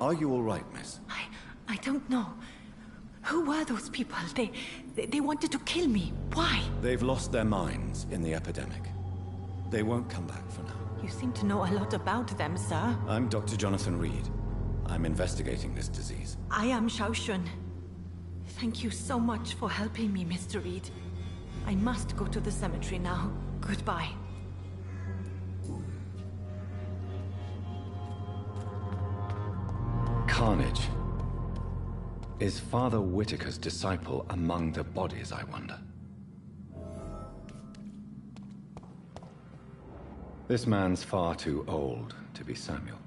Are you all right, miss? I don't know. Who were those people? They wanted to kill me. Why? They've lost their minds in the epidemic. They won't come back for now. You seem to know a lot about them, sir. I'm Dr. Jonathan Reed. I'm investigating this disease. I am Xiaoxun. Thank you so much for helping me, Mr. Reed. I must go to the cemetery now. Goodbye. Carnage. Is Father Whitaker's disciple among the bodies, I wonder? This man's far too old to be Samuel.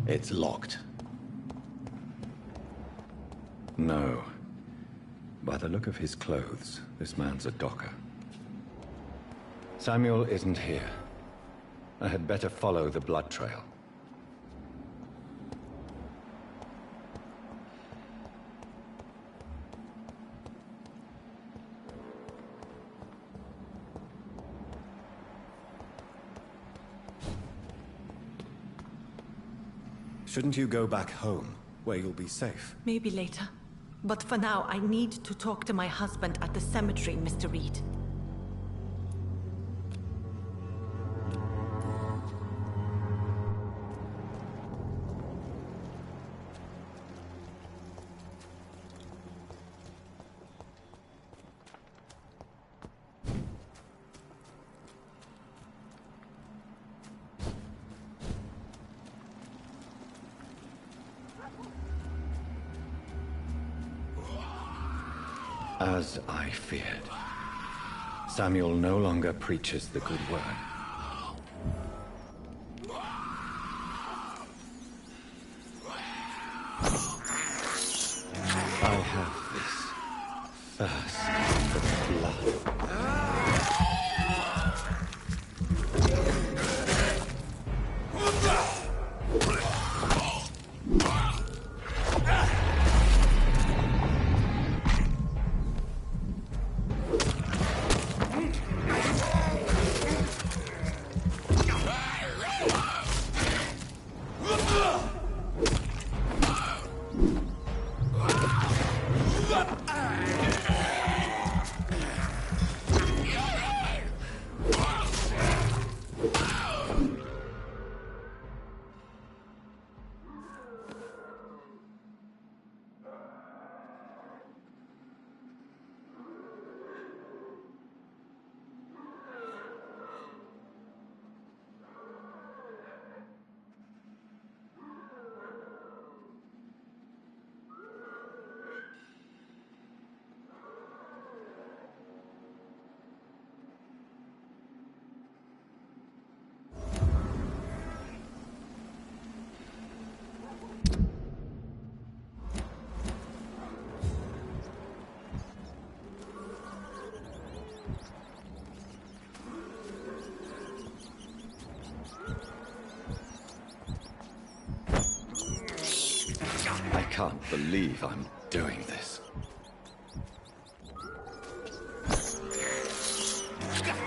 It's locked. No. By the look of his clothes, this man's a docker. Samuel isn't here. I had better follow the blood trail. Shouldn't you go back home, where you'll be safe? Maybe later. But for now, I need to talk to my husband at the cemetery, Mr. Reed. As I feared, Samuel no longer preaches the good word. I have this thirst for blood. I can't believe I'm doing this.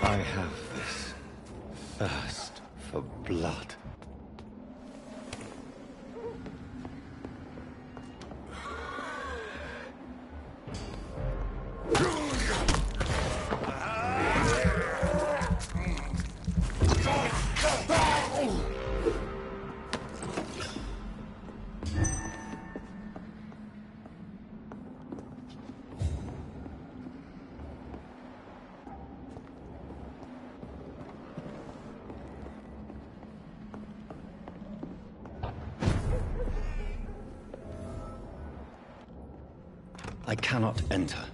I have this thirst for blood. I cannot enter.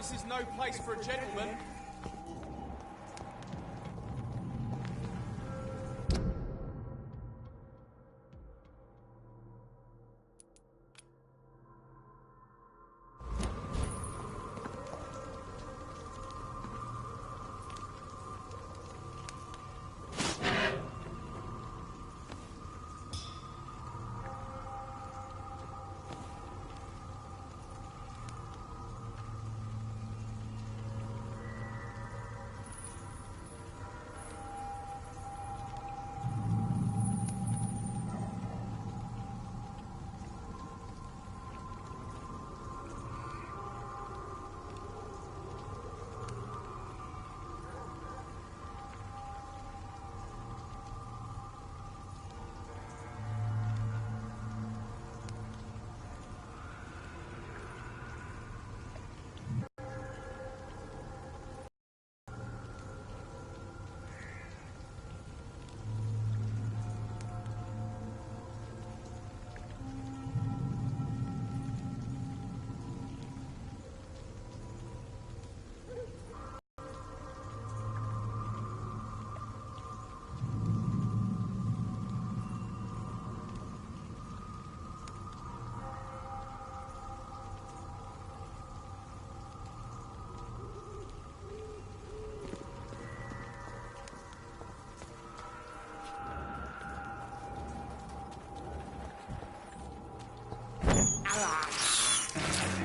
This is no place for a gentleman.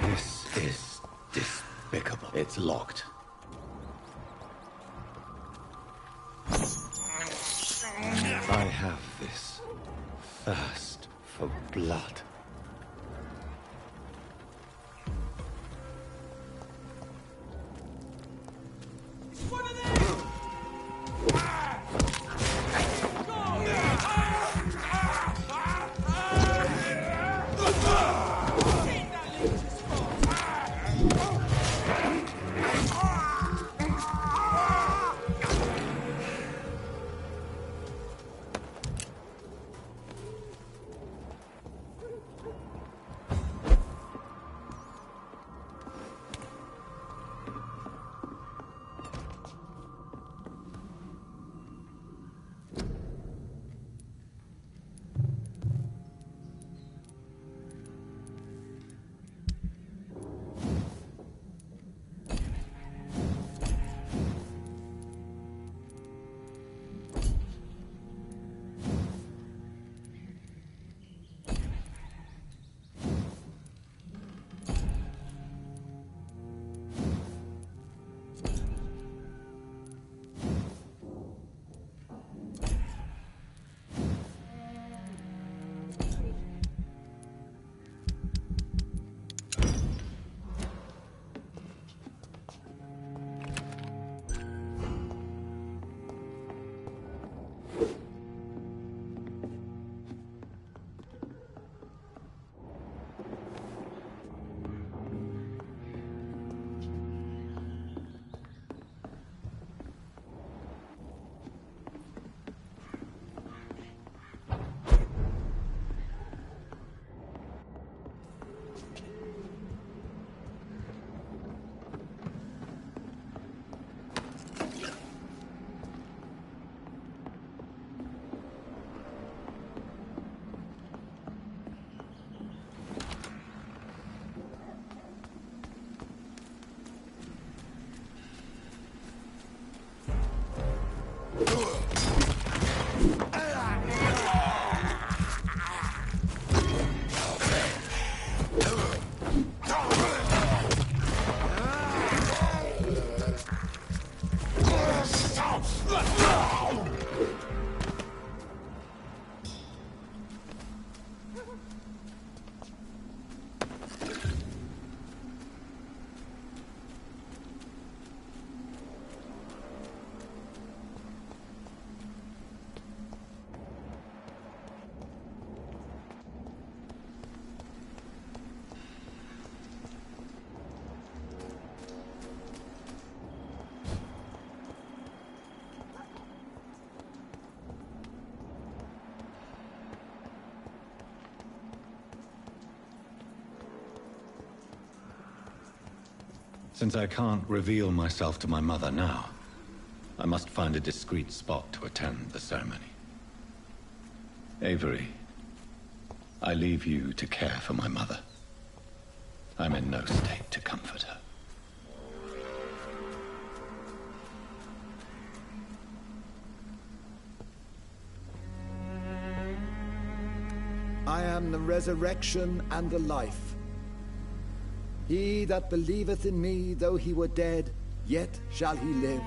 This is despicable. It's locked. I have this thirst for blood. Since I can't reveal myself to my mother now, I must find a discreet spot to attend the ceremony. Avery, I leave you to care for my mother. I'm in no state to comfort her. I am the resurrection and the life. He that believeth in me, though he were dead, yet shall he live.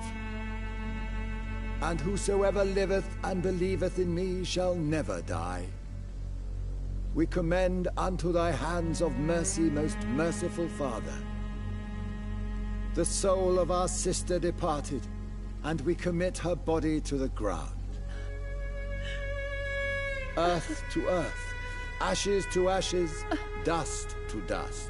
And whosoever liveth and believeth in me shall never die. We commend unto thy hands of mercy, most merciful Father, the soul of our sister departed, and we commit her body to the ground. Earth to earth, ashes to ashes, dust to dust.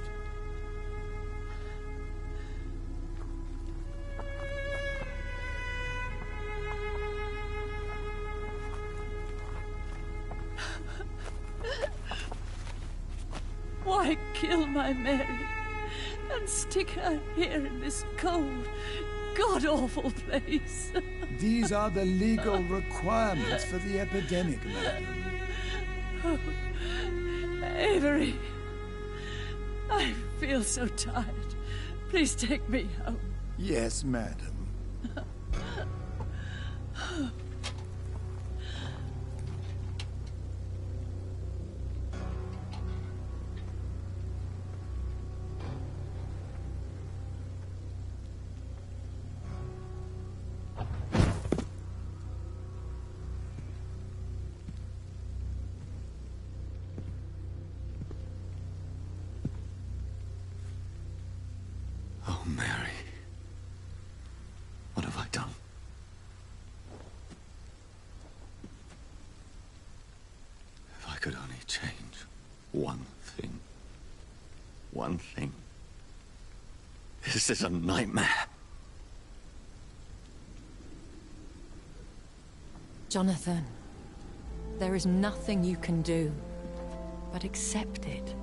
Why kill my Mary and stick her here in this cold, god-awful place? These are the legal requirements for the epidemic, madam. Oh, Avery, I feel so tired. Please take me home. Yes, madam. Oh, Mary. What have I done? If I could only change one thing. One thing. This is a nightmare. Jonathan, there is nothing you can do but accept it.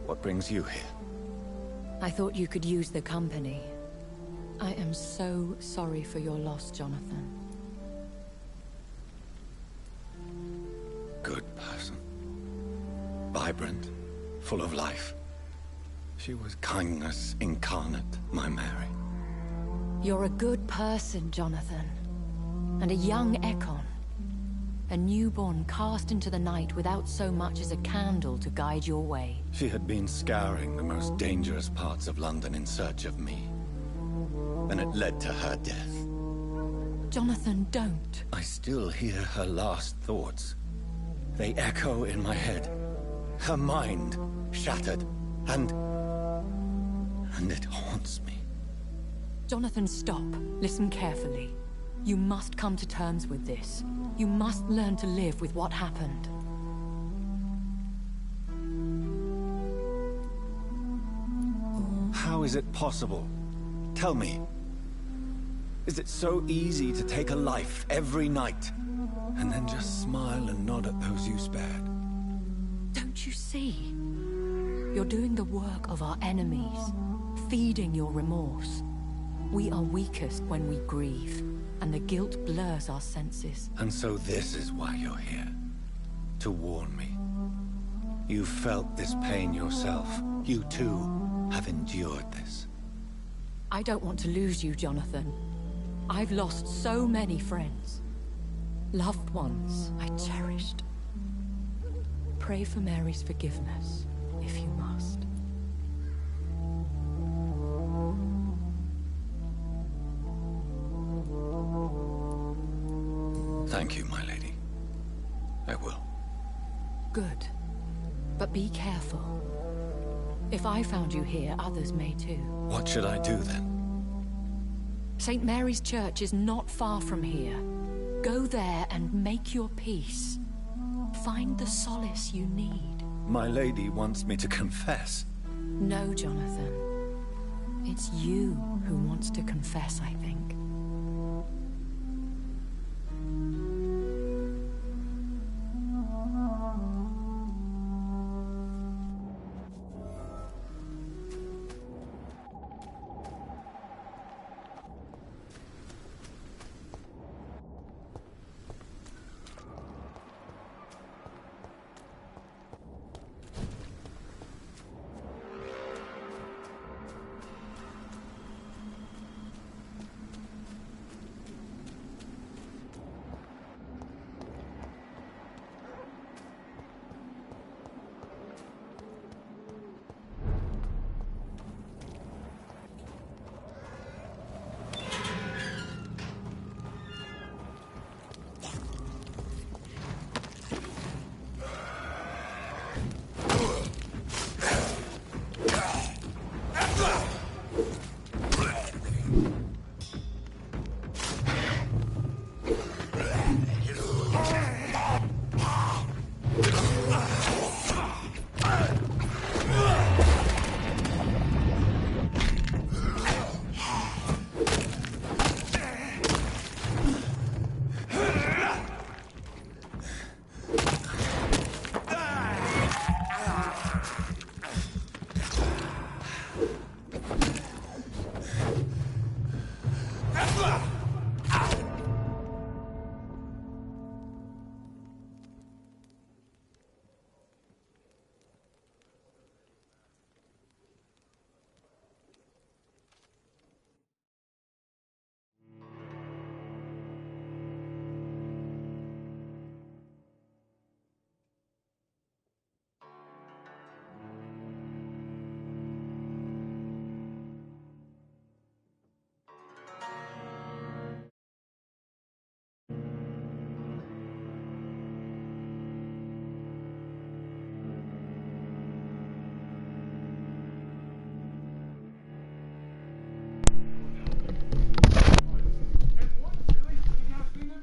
What brings you here? I thought you could use the company. I am so sorry for your loss, Jonathan. Good person. Vibrant, full of life. She was kindness incarnate, my Mary. You're a good person, Jonathan. And a young Ekon. A newborn cast into the night without so much as a candle to guide your way. She had been scouring the most dangerous parts of London in search of me. And it led to her death. Jonathan, don't. I still hear her last thoughts. They echo in my head. Her mind shattered, and it haunts me. Jonathan, stop. Listen carefully. You must come to terms with this. You must learn to live with what happened. How is it possible? Tell me. Is it so easy to take a life every night, and then just smile and nod at those you spared? Don't you see? You're doing the work of our enemies, feeding your remorse. We are weakest when we grieve, and the guilt blurs our senses. And so this is why you're here. To warn me. You felt this pain yourself. You too have endured this. I don't want to lose you, Jonathan. I've lost so many friends. Loved ones I cherished. Pray for Mary's forgiveness, if you must. Thank you, my lady. I will. Good. But be careful. If I found you here, others may too. What should I do then? St. Mary's Church is not far from here. Go there and make your peace. Find the solace you need. My lady wants me to confess. No, Jonathan. It's you who wants to confess, I think.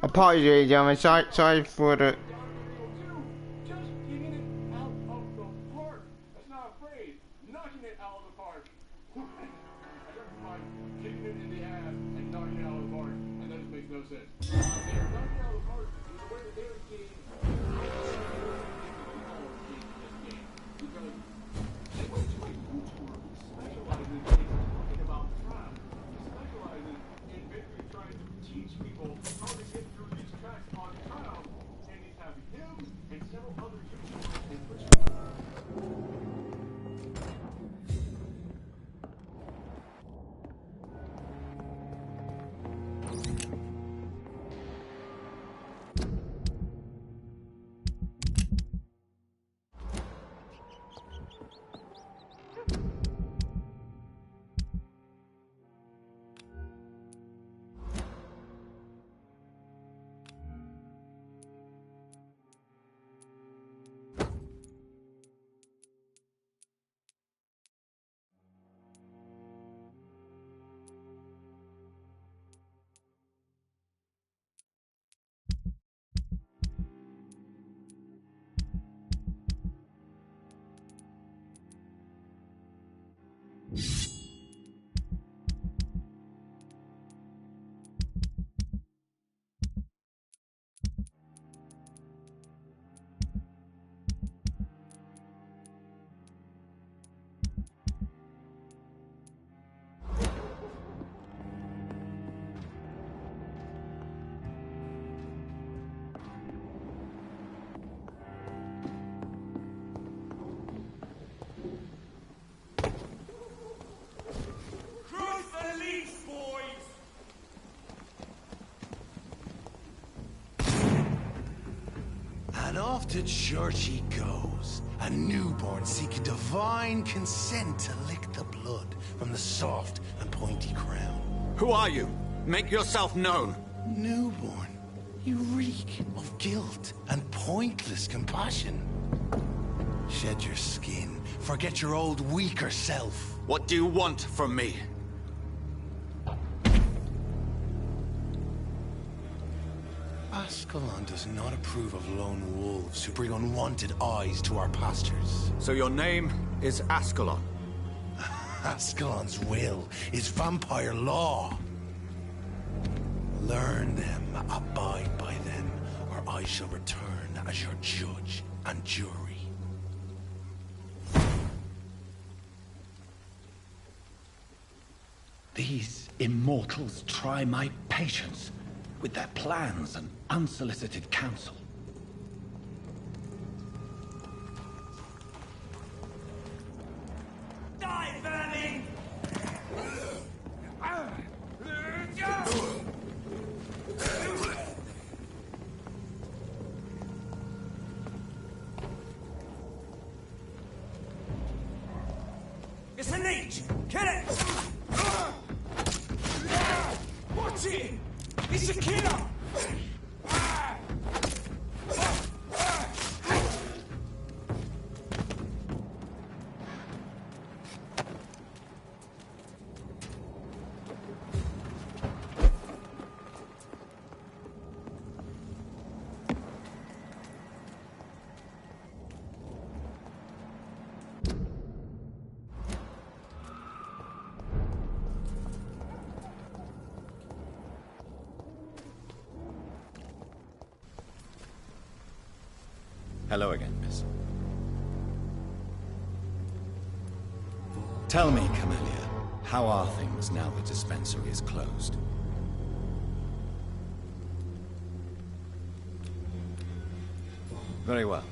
Apologies, gentlemen. Sorry for the. Just getting it out of the park. That's not afraid. Knocking it out of the park. I don't mind kicking it in the ass and knocking it out of the park, and that just makes no sense. They're knocking it out of the park is the way that they're getting because they went to a YouTuber who specializes in talking about crime. He specializes in basically trying to teach people how to get through these tracks on trial, and he's having him and several other YouTubers and Twitch. And off to church he goes, a newborn seeking divine consent to lick the blood from the soft and pointy crown. Who are you? Make yourself known. Newborn, you reek of guilt and pointless compassion. Shed your skin, forget your old weaker self. What do you want from me? Ascalon does not approve of lone wolves who bring unwanted eyes to our pastures. So your name is Ascalon? Ascalon's will is vampire law. Learn them, abide by them, or I shall return as your judge and jury. These immortals try my patience with their plans and unsolicited counsel. Die, vermin! It's a leech! Kill it! Watch it! It's a killer! Hello again, miss. Tell me, Camellia, how are things now the dispensary is closed? Very well.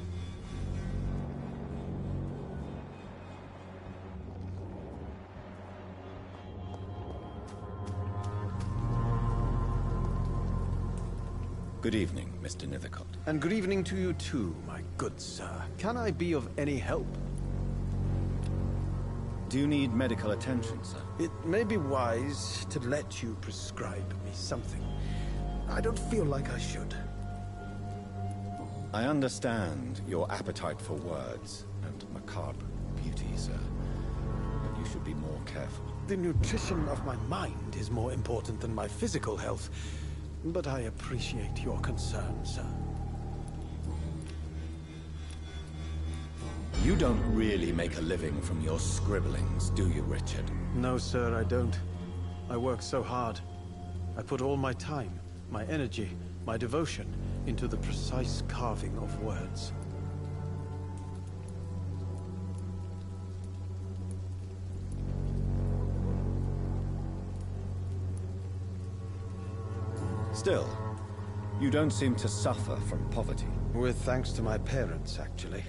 Good evening, Mr. Nithercott. And good evening to you too, my good sir. Can I be of any help? Do you need medical attention, sir? It may be wise to let you prescribe me something. I don't feel like I should. I understand your appetite for words and macabre beauty, sir. But you should be more careful. The nutrition of my mind is more important than my physical health. but I appreciate your concern, sir. You don't really make a living from your scribblings, do you, Richard? No, sir, I don't. I work so hard. I put all my time, my energy, my devotion into the precise carving of words. Still, you don't seem to suffer from poverty. With thanks to my parents, actually.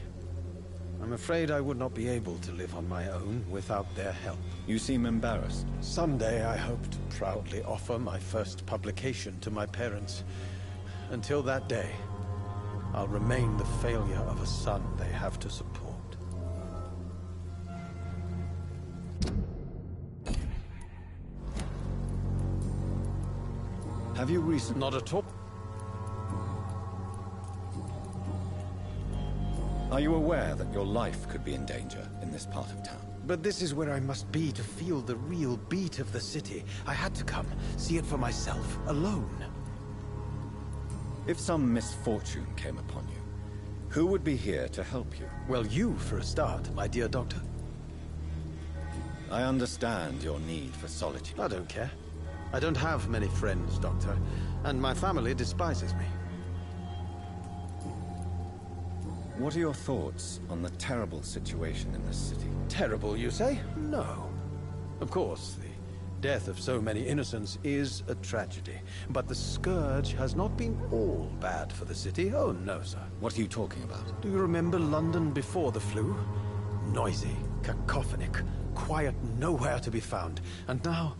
I'm afraid I would not be able to live on my own without their help. You seem embarrassed. Someday I hope to proudly offer my first publication to my parents. Until that day, I'll remain the failure of a son they have to support. Have you recently... Not at all. Are you aware that your life could be in danger in this part of town? But this is where I must be to feel the real beat of the city. I had to come, see it for myself, alone. If some misfortune came upon you, who would be here to help you? Well, you for a start, my dear doctor. I understand your need for solitude. I don't care. I don't have many friends, Doctor, and my family despises me. What are your thoughts on the terrible situation in this city? Terrible, you say? No. Of course, the death of so many innocents is a tragedy. But the scourge has not been all bad for the city. Oh, no, sir. What are you talking about? Do you remember London before the flu? Noisy, cacophonic, quiet nowhere to be found. And now,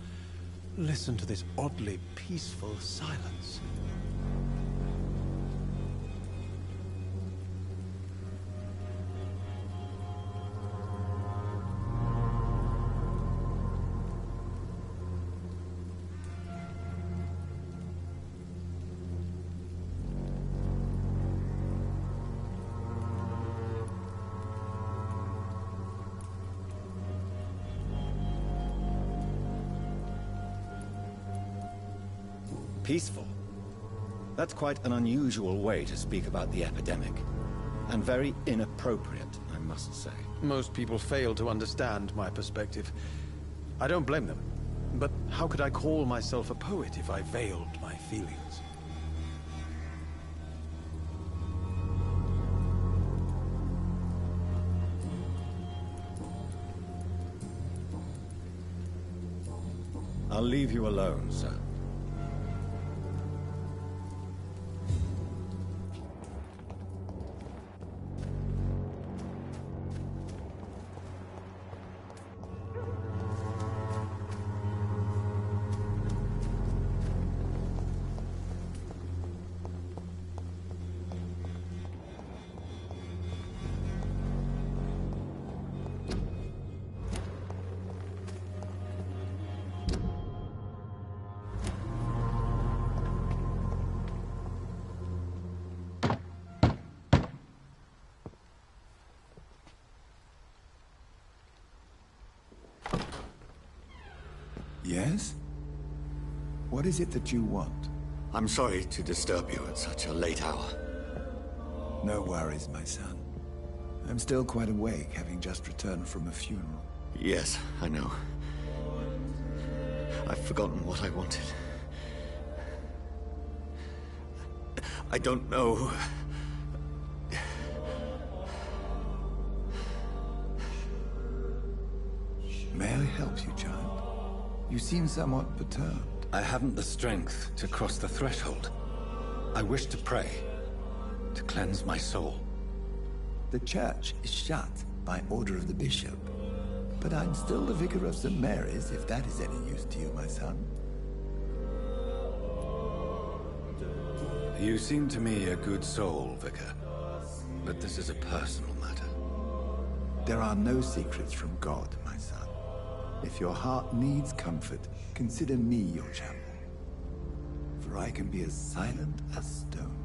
listen to this oddly peaceful silence. Peaceful? That's quite an unusual way to speak about the epidemic. And very inappropriate, I must say. Most people fail to understand my perspective. I don't blame them. But how could I call myself a poet if I veiled my feelings? I'll leave you alone, sir. Yes? What is it that you want? I'm sorry to disturb you at such a late hour. No worries, my son. I'm still quite awake, having just returned from a funeral. Yes, I know. I've forgotten what I wanted. I don't know. May I help you, child? You seem somewhat perturbed. I haven't the strength to cross the threshold. I wish to pray, to cleanse my soul. The church is shut by order of the bishop. But I'm still the vicar of St. Mary's, if that is any use to you, my son. You seem to me a good soul, Vicar. But this is a personal matter. There are no secrets from God, my son. If your heart needs comfort, consider me your channel. For I can be as silent as stone.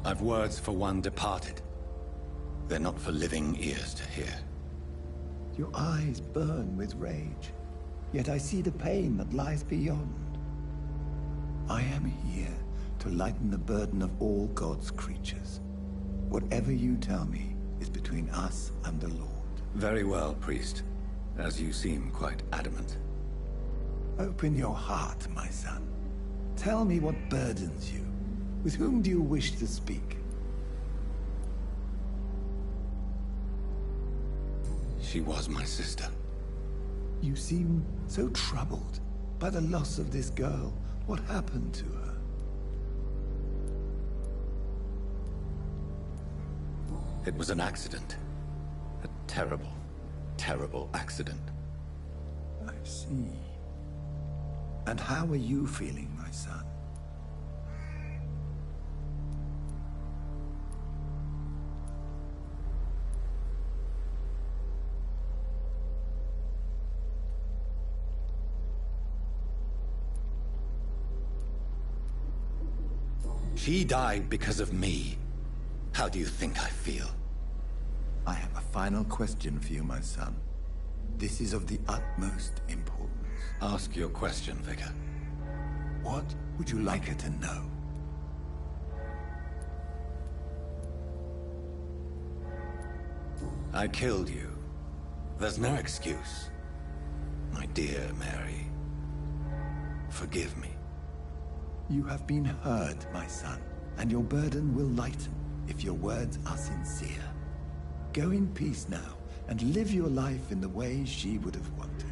I've words for one departed. They're not for living ears to hear. Your eyes burn with rage, yet I see the pain that lies beyond. I am here to lighten the burden of all God's creatures. Whatever you tell me is between us and the Lord. Very well, priest. As you seem quite adamant. Open your heart, my son. Tell me what burdens you. With whom do you wish to speak? She was my sister. You seem so troubled by the loss of this girl. What happened to her? It was an accident. A terrible, terrible accident. I see. And how are you feeling, my son? She died because of me. How do you think I feel? I have a final question for you, my son. This is of the utmost importance. Ask your question, Vicar. What would you like her to know? I killed you. There's no excuse. My dear Mary, forgive me. You have been hurt, my son, and your burden will lighten if your words are sincere. Go in peace now, and live your life in the way she would have wanted.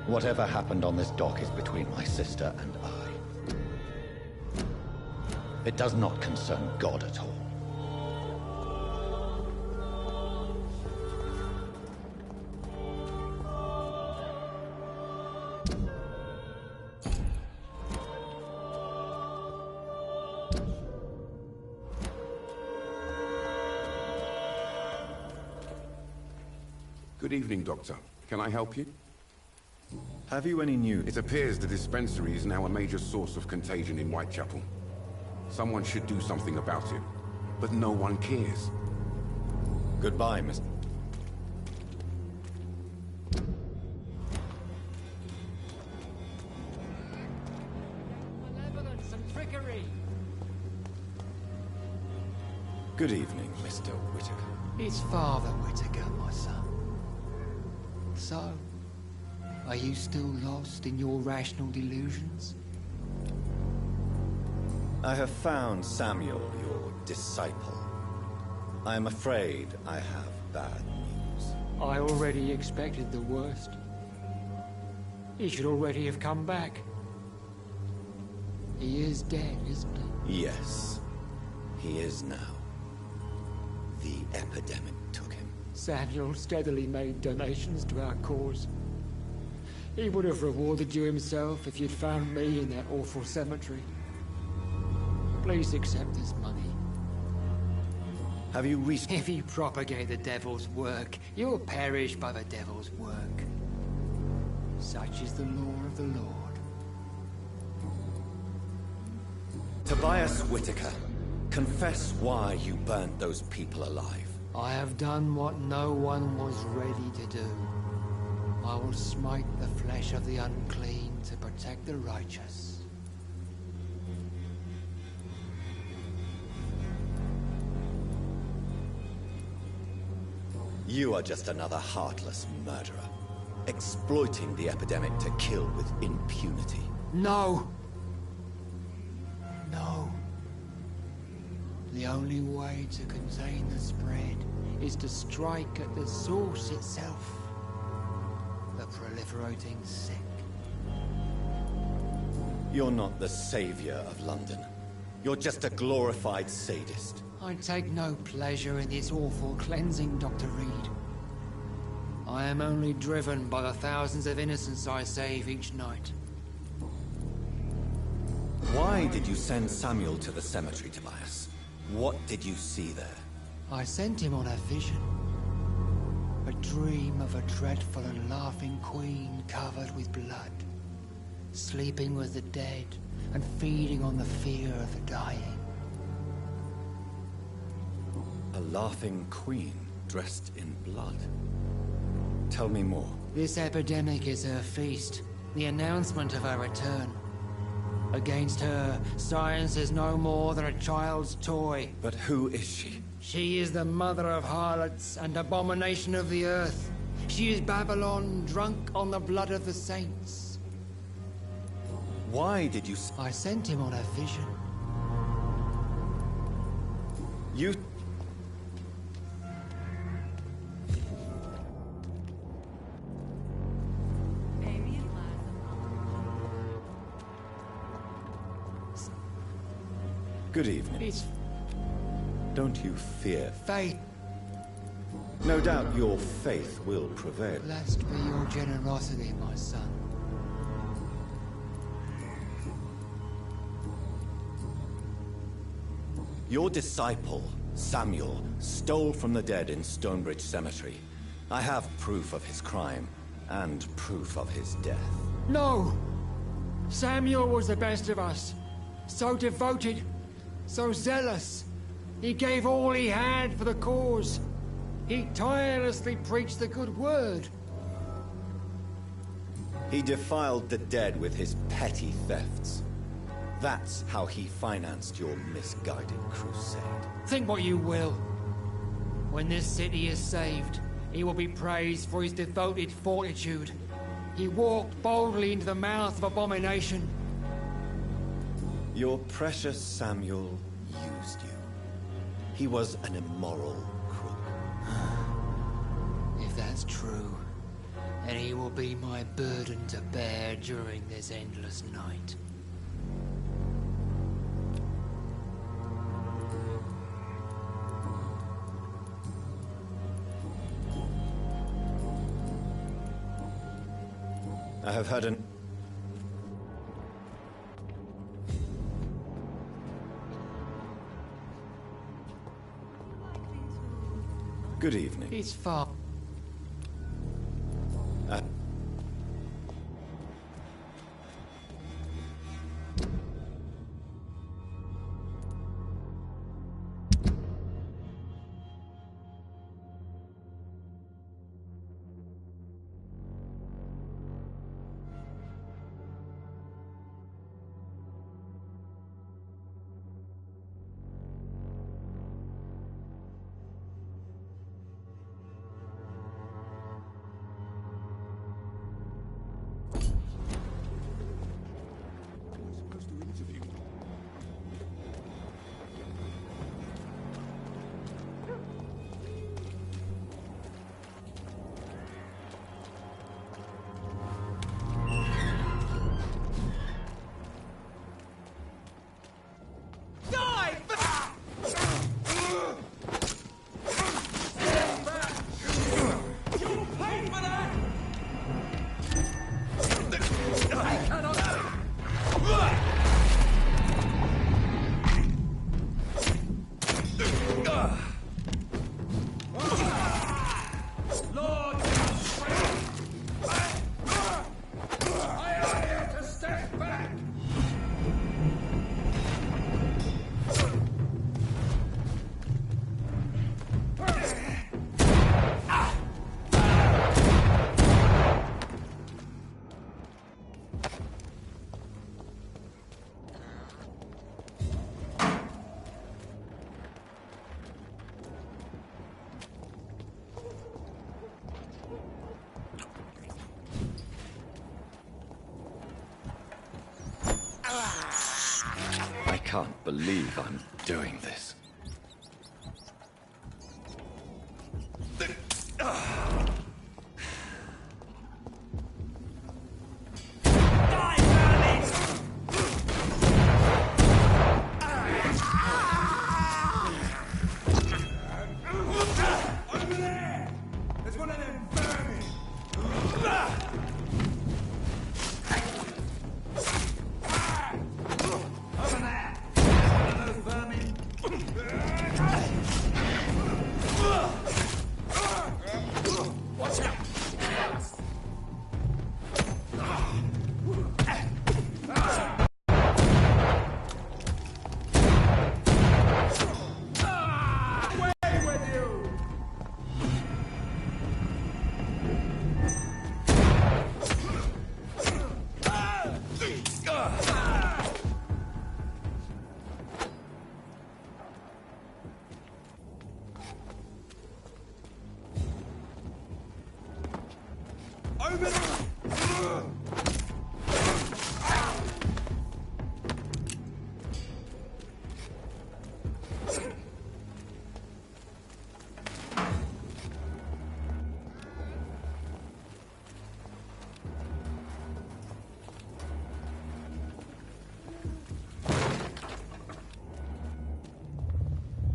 Whatever happened on this dock is between my sister and I. It does not concern God at all. Good evening, Doctor. Can I help you? Have you any news? It appears the dispensary is now a major source of contagion in Whitechapel. Someone should do something about it, but no one cares. Goodbye, Mr. Malevolence and trickery. Good evening, Mr. Whitaker. It's Father Whitaker, my son. So, are you still lost in your rational delusions? I have found Samuel, your disciple. I am afraid I have bad news. I already expected the worst. He should already have come back. He is dead, isn't he? Yes, he is now. The epidemic took him. Samuel steadily made donations to our cause. He would have rewarded you himself if you'd found me in that awful cemetery. Please accept this money. Have you reached... If you propagate the devil's work, you'll perish by the devil's work. Such is the law of the Lord. Tobias Whitaker, confess why you burnt those people alive. I have done what no one was ready to do. I will smite the flesh of the unclean to protect the righteous. You are just another heartless murderer, exploiting the epidemic to kill with impunity. No! No. The only way to contain the spread is to strike at the source itself. The proliferating sick. You're not the savior of London. You're just a glorified sadist. I take no pleasure in this awful cleansing, Dr. Reed. I am only driven by the thousands of innocents I save each night. Why did you send Samuel to the cemetery, Tobias? What did you see there? I sent him on a vision. A dream of a dreadful and laughing queen covered with blood, sleeping with the dead and feeding on the fear of the dying. A laughing queen dressed in blood. Tell me more. This epidemic is her feast, the announcement of her return. Against her, science is no more than a child's toy. But who is she? She is the mother of harlots and abomination of the earth. She is Babylon, drunk on the blood of the saints. Why did you... I sent him on a vision. You... Good evening. It's Don't you fear? faith. No doubt your faith will prevail. Blessed be your generosity, my son. Your disciple, Samuel, stole from the dead in Stonebridge Cemetery. I have proof of his crime, and proof of his death. No! Samuel was the best of us. So devoted, so zealous. He gave all he had for the cause. He tirelessly preached the good word. He defiled the dead with his petty thefts. That's how he financed your misguided crusade. Think what you will. When this city is saved, he will be praised for his devoted fortitude. He walked boldly into the mouth of abomination. Your precious Samuel used you. He was an immoral crook. If that's true, then he will be my burden to bear during this endless night. I have had an... Good evening. It's far. I can't believe I'm doing this.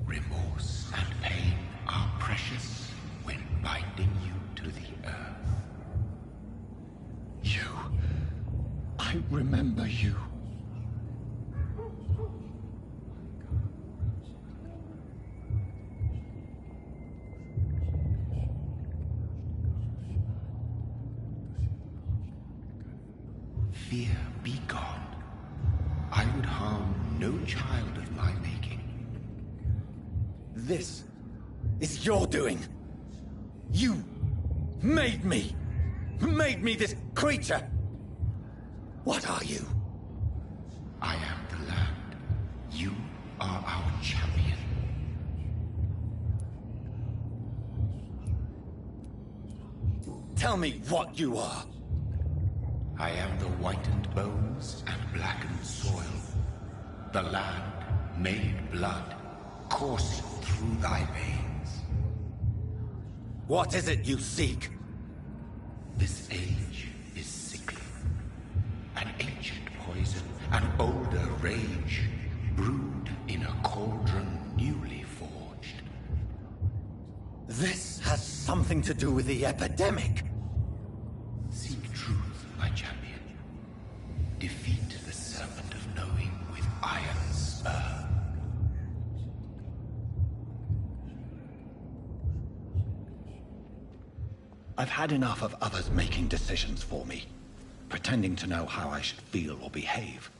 Remorse and pain are precious when binding you to the earth. You. I remember you. Fear be gone. I would harm no child of my making. This is your doing. You made me. Made me this creature. What are you? I am the land. You are our champion. Tell me what you are. I am the whitened bones and blackened soil. The land made blood coursing through thy veins. What is it you seek? This age is sickly. An ancient poison, an older rage, brewed in a cauldron newly forged. This has something to do with the epidemic. Seek truth, my champion. Defeat the serpent of knowing with iron spur. I've had enough of others making decisions for me, pretending to know how I should feel or behave.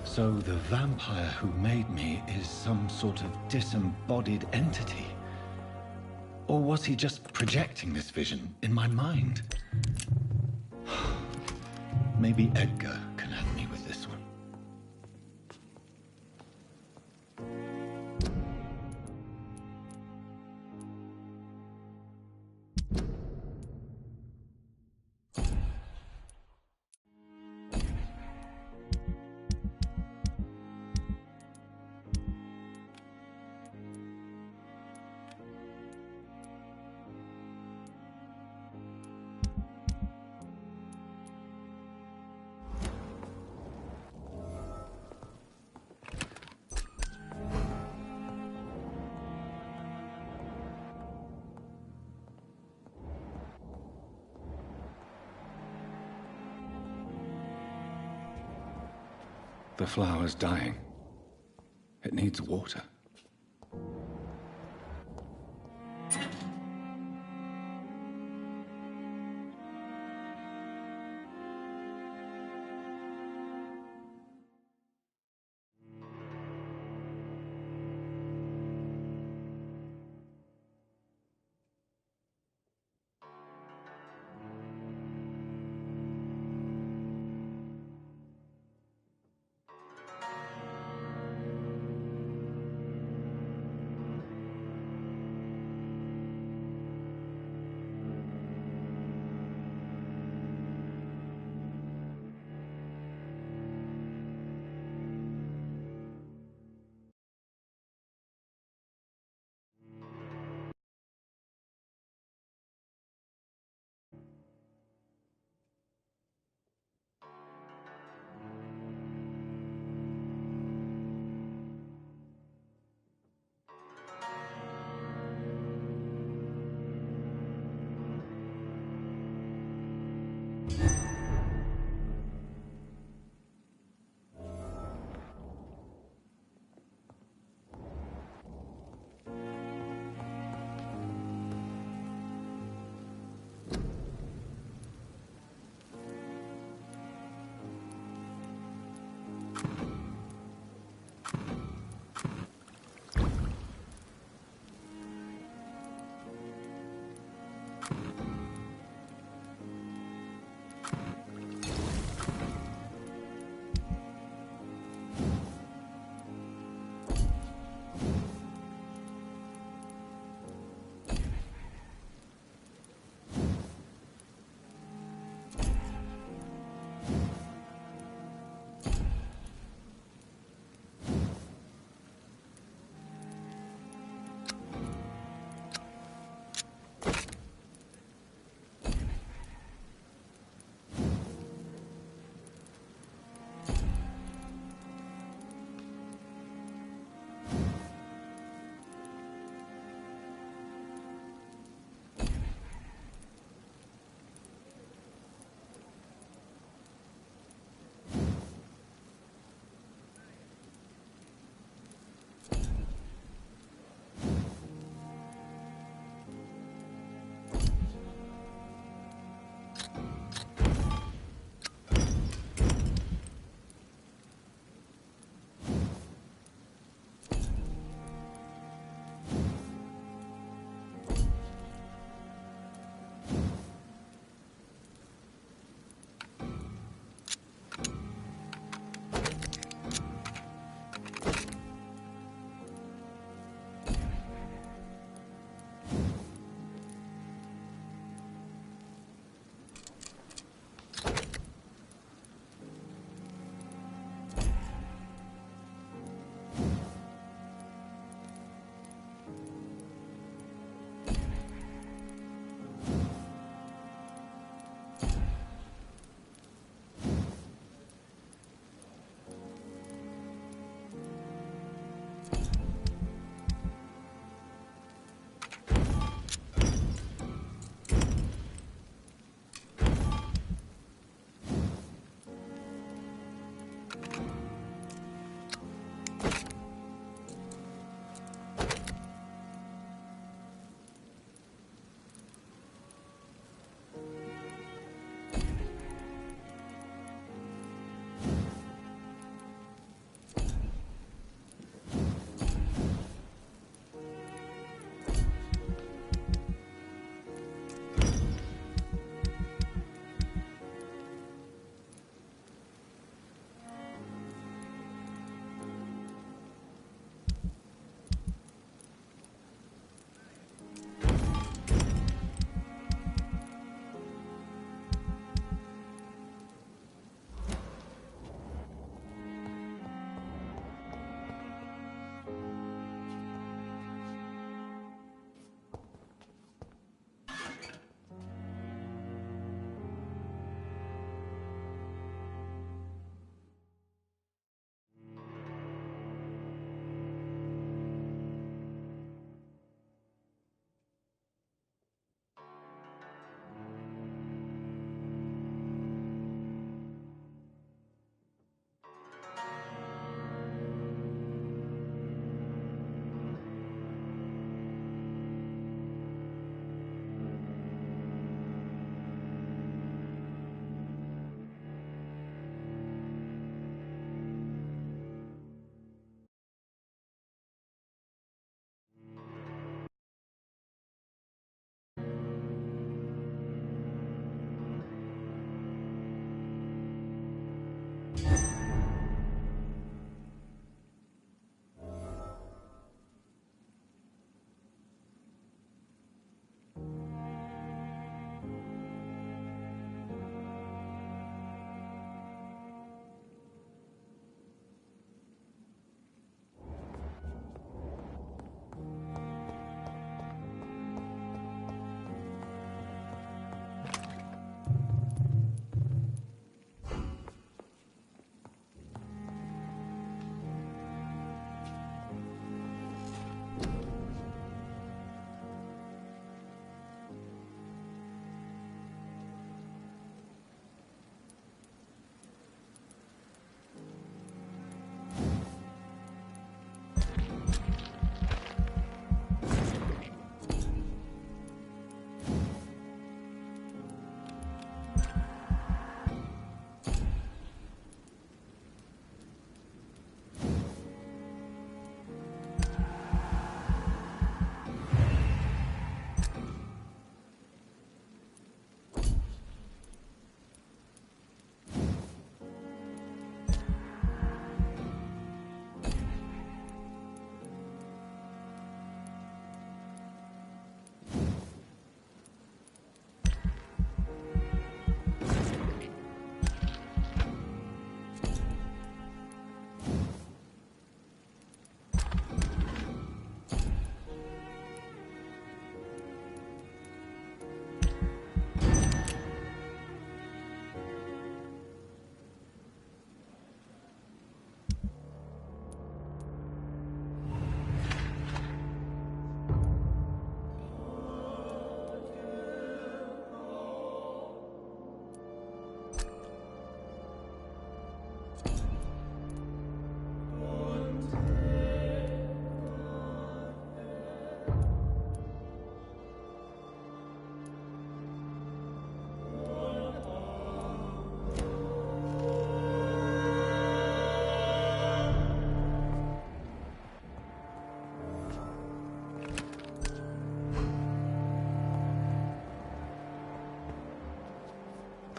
So the vampire who made me is some sort of disembodied entity? Or was he just projecting this vision in my mind? Maybe Edgar can help me with this one. The flower's dying. It needs water.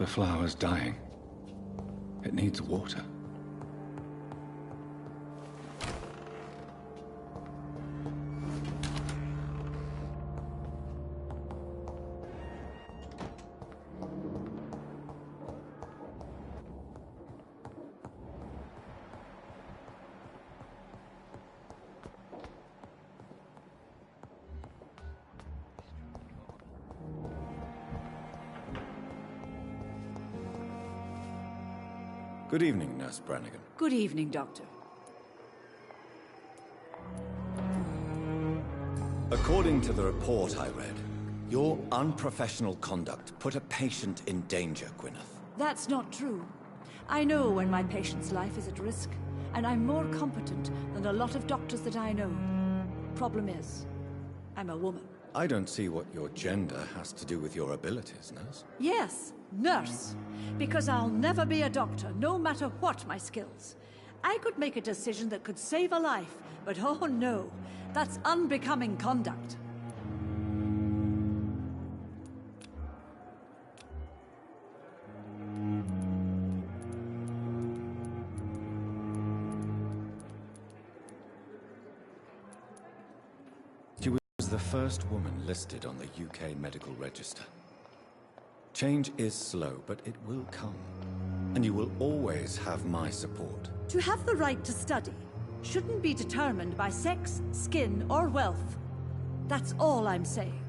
The flower's dying. It needs water. Good evening, Nurse Brannigan. Good evening, Doctor. According to the report I read, your unprofessional conduct put a patient in danger, Gwyneth. That's not true. I know when my patient's life is at risk, and I'm more competent than a lot of doctors that I know. Problem is, I'm a woman. I don't see what your gender has to do with your abilities, Nurse. Yes, nurse. Because I'll never be a doctor, no matter what my skills. I could make a decision that could save a life, but oh no, that's unbecoming conduct. She was the first woman listed on the UK Medical Register. Change is slow, but it will come. And you will always have my support. To have the right to study shouldn't be determined by sex, skin, or wealth. That's all I'm saying.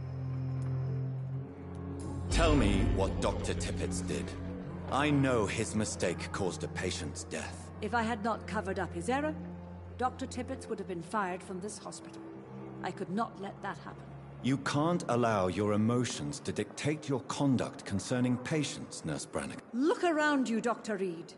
Tell me what Dr. Tippett did. I know his mistake caused a patient's death. If I had not covered up his error, Dr. Tippett would have been fired from this hospital. I could not let that happen. You can't allow your emotions to dictate your conduct concerning patients, Nurse Brannigan. Look around you, Dr. Reed.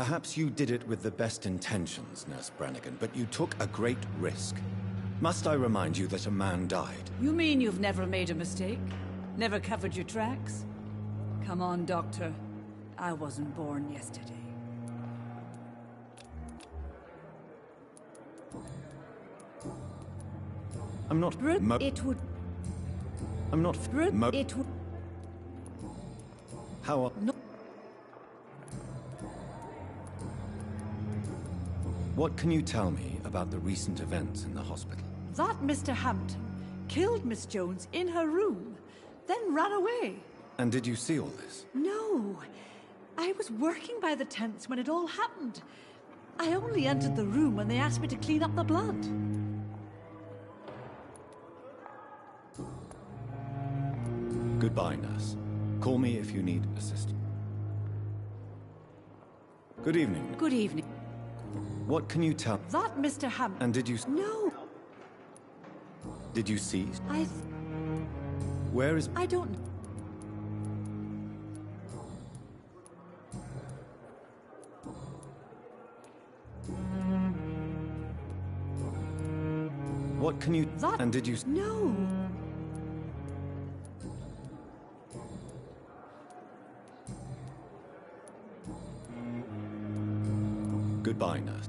Perhaps you did it with the best intentions, Nurse Brannigan, but you took a great risk. Must I remind you that a man died? You mean you've never made a mistake? Never covered your tracks? Come on, Doctor. I wasn't born yesterday. I'm not It would... I'm not It would... How No. What can you tell me about the recent events in the hospital? That Mr. Hampton killed Miss Jones in her room, then ran away. And did you see all this? No. I was working by the tents when it all happened. I only entered the room when they asked me to clean up the blood. Goodbye, nurse. Call me if you need assistance. Good evening. Good evening. What can you tell? That Mr. Hampton... And did you... No. Did you see? Where is... I don't... What can you... That... And did you... No. Goodbye, nurse.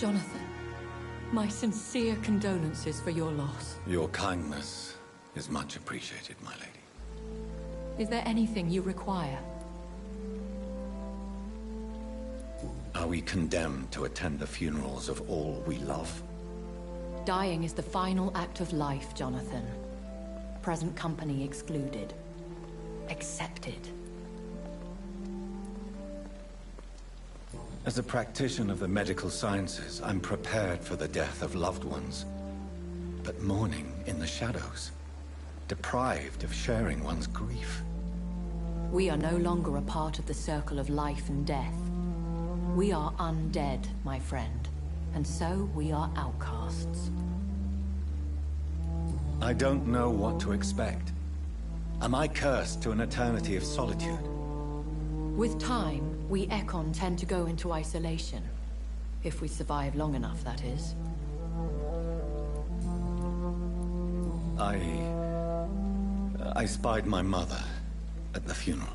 Jonathan, My sincere condolences for your loss. Your kindness is much appreciated, my lady. Is there anything you require? Are we condemned to attend the funerals of all we love? Dying is the final act of life, Jonathan. Present company excluded. Accepted. As a practitioner of the medical sciences, I'm prepared for the death of loved ones. But mourning in the shadows, deprived of sharing one's grief. We are no longer a part of the circle of life and death. We are undead, my friend, and so we are outcasts. I don't know what to expect. Am I cursed to an eternity of solitude? With time, we Ekon tend to go into isolation. If we survive long enough, that is. I spied my mother at the funeral.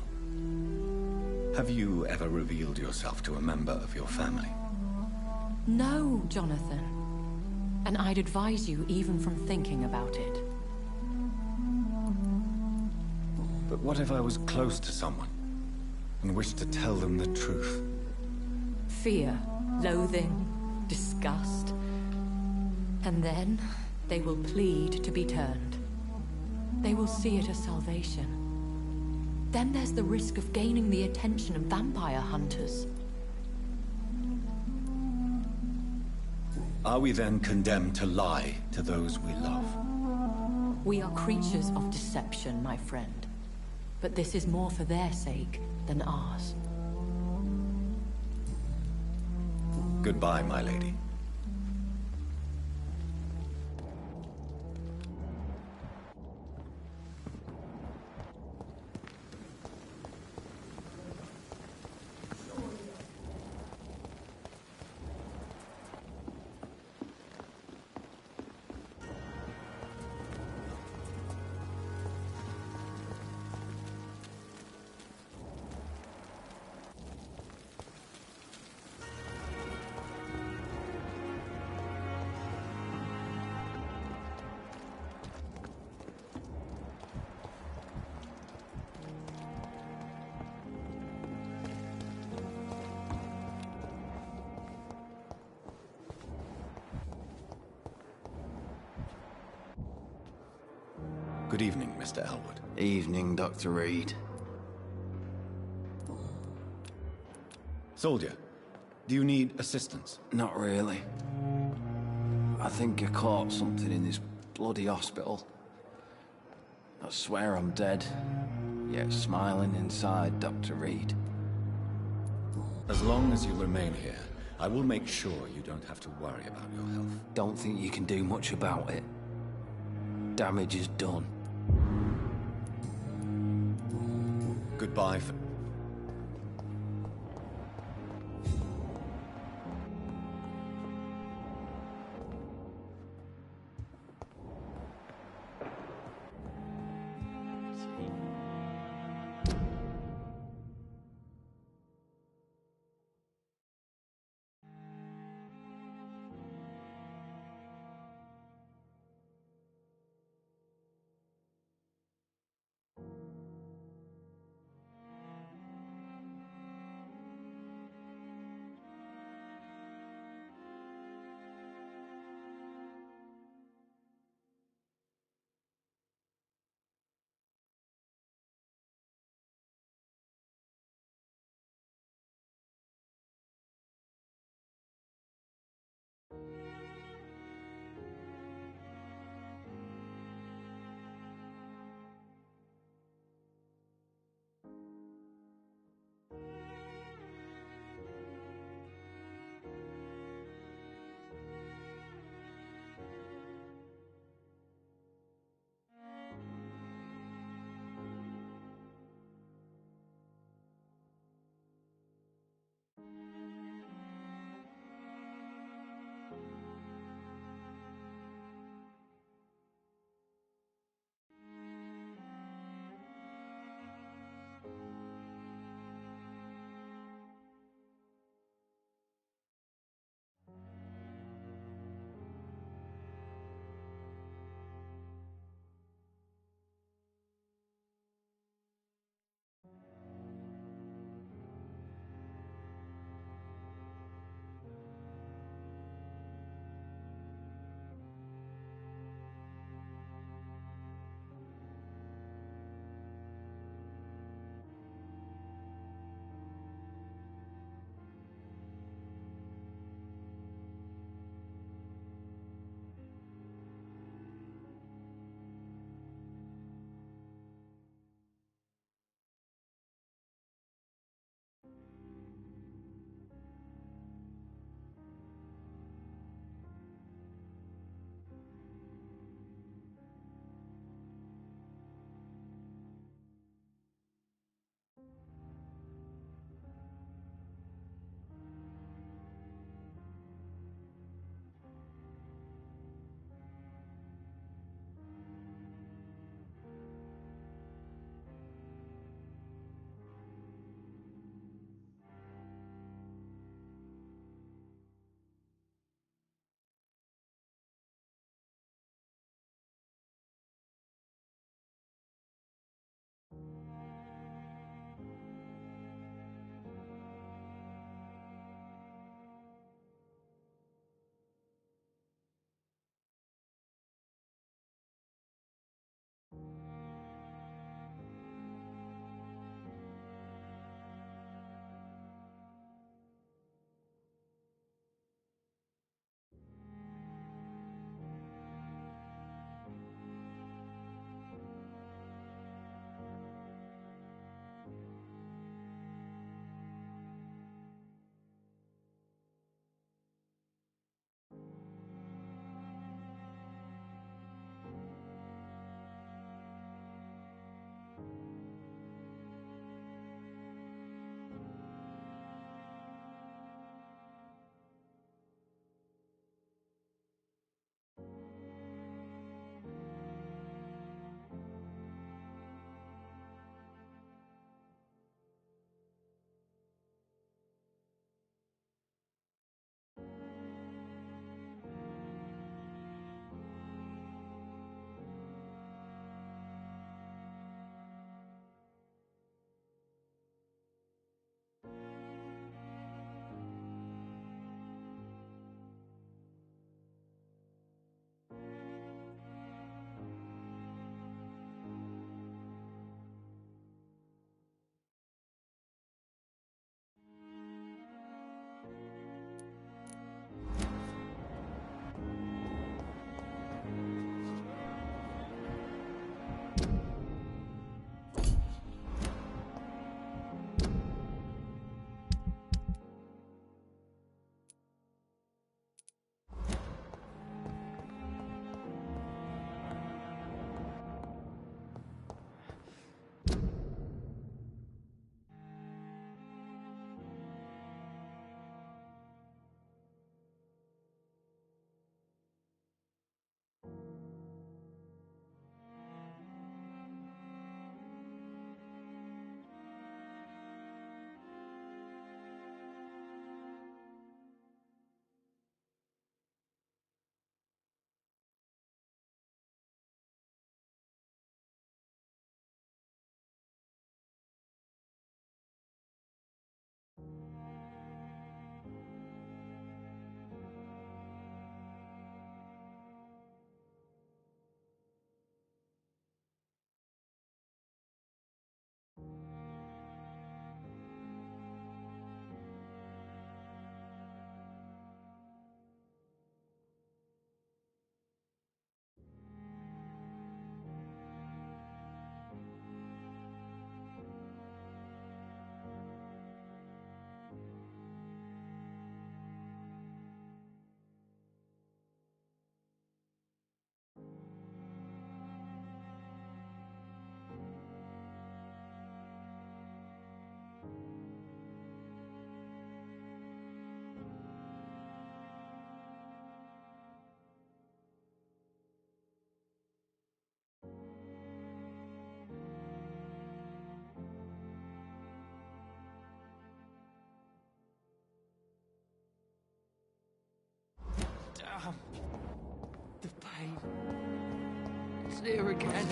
Have you ever revealed yourself to a member of your family? No, Jonathan. And I'd advise you even from thinking about it. But what if I was close to someone and wished to tell them the truth? Fear, loathing, disgust. And then they will plead to be turned. They will see it as salvation. Then there's the risk of gaining the attention of vampire hunters. Are we then condemned to lie to those we love? We are creatures of deception, my friend. But this is more for their sake than ours. Goodbye, my lady. Good evening, Mr. Elwood. Evening, Dr. Reed. Soldier, do you need assistance? Not really. I think I caught something in this bloody hospital. I swear I'm dead, yet smiling inside, Dr. Reed. As long as you remain here, I will make sure you don't have to worry about your health. Don't think you can do much about it. Damage is done. Goodbye for... here again.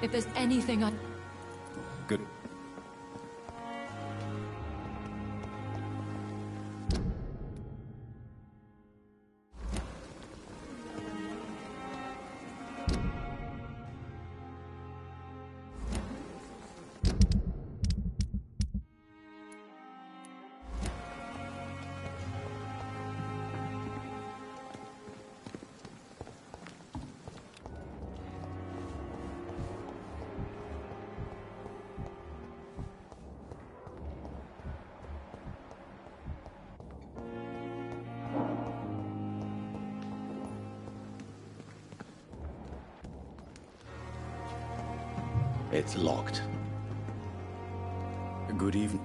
If there's anything I... Good. It's locked. Good evening.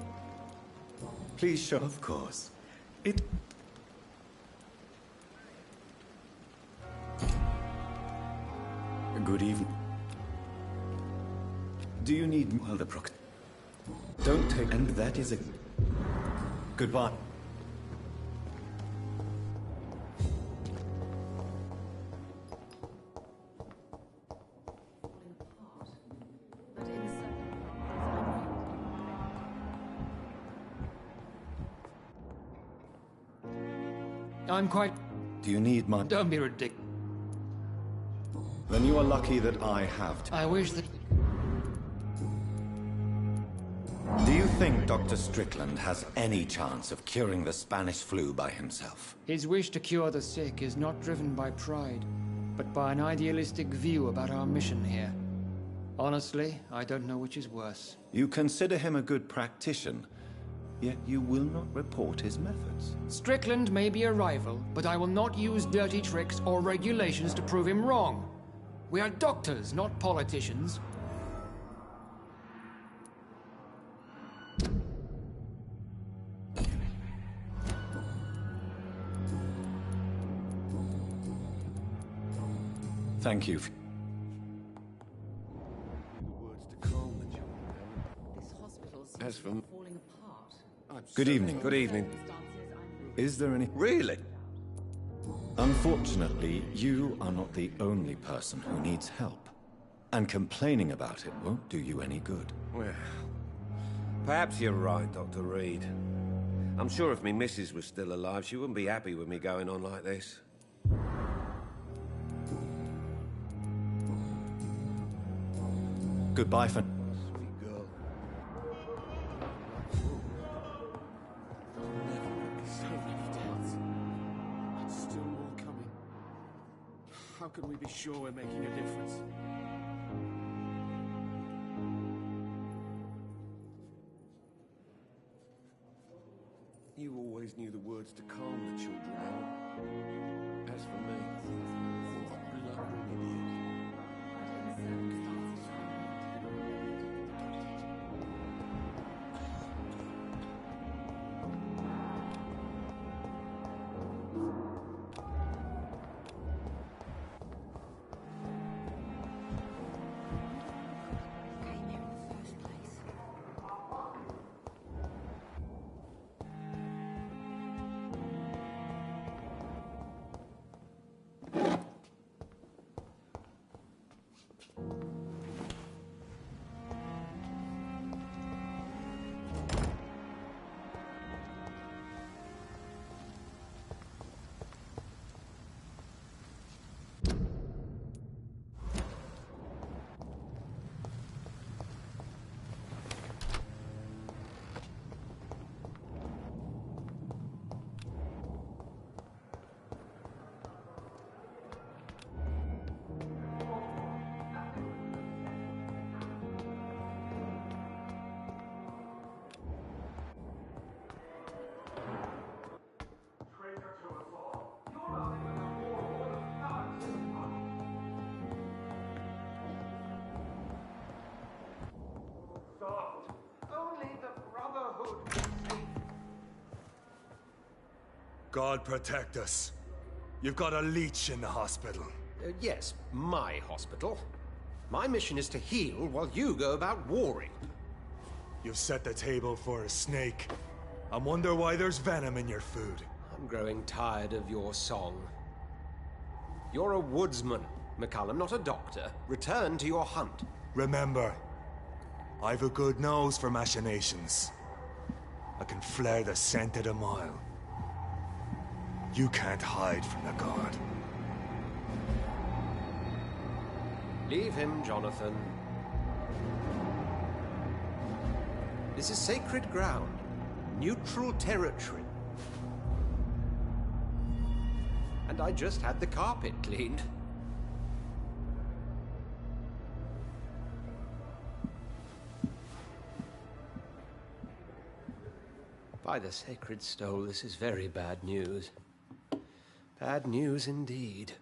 Please show. Of course. It... Good evening. Do you need the proc? Don't take... And that is a... Goodbye. I'm quite... Do you need my... Don't be ridiculous. Then you are lucky that I have to. I wish that... Do you think Dr. Strickland has any chance of curing the Spanish flu by himself? His wish to cure the sick is not driven by pride, but by an idealistic view about our mission here. Honestly, I don't know which is worse. You consider him a good practitioner, yet you will not report his methods. Strickland may be a rival, but I will not use dirty tricks or regulations to prove him wrong. We are doctors, not politicians. Thank you. This hospital seems to be falling apart. Good evening. Good evening. Is there any... Really? Unfortunately, you are not the only person who needs help. And complaining about it won't do you any good. Well, perhaps you're right, Dr. Reed. I'm sure if me missus was still alive, she wouldn't be happy with me going on like this. Goodbye for... Sweet girl. So many deaths. And still more coming. How can we be sure we're making a difference? You always knew the words to calm the children, Ellen. As for me, what blood will it God protect us. You've got a leech in the hospital. Yes, my hospital. My mission is to heal while you go about warring. You've set the table for a snake. I wonder why there's venom in your food. I'm growing tired of your song. You're a woodsman, McCullum, not a doctor. Return to your hunt. Remember, I've a good nose for machinations. I can flare the scent at a mile. You can't hide from the God. Leave him, Jonathan. This is sacred ground. Neutral territory. And I just had the carpet cleaned. By the sacred stole, this is very bad news. Bad news indeed.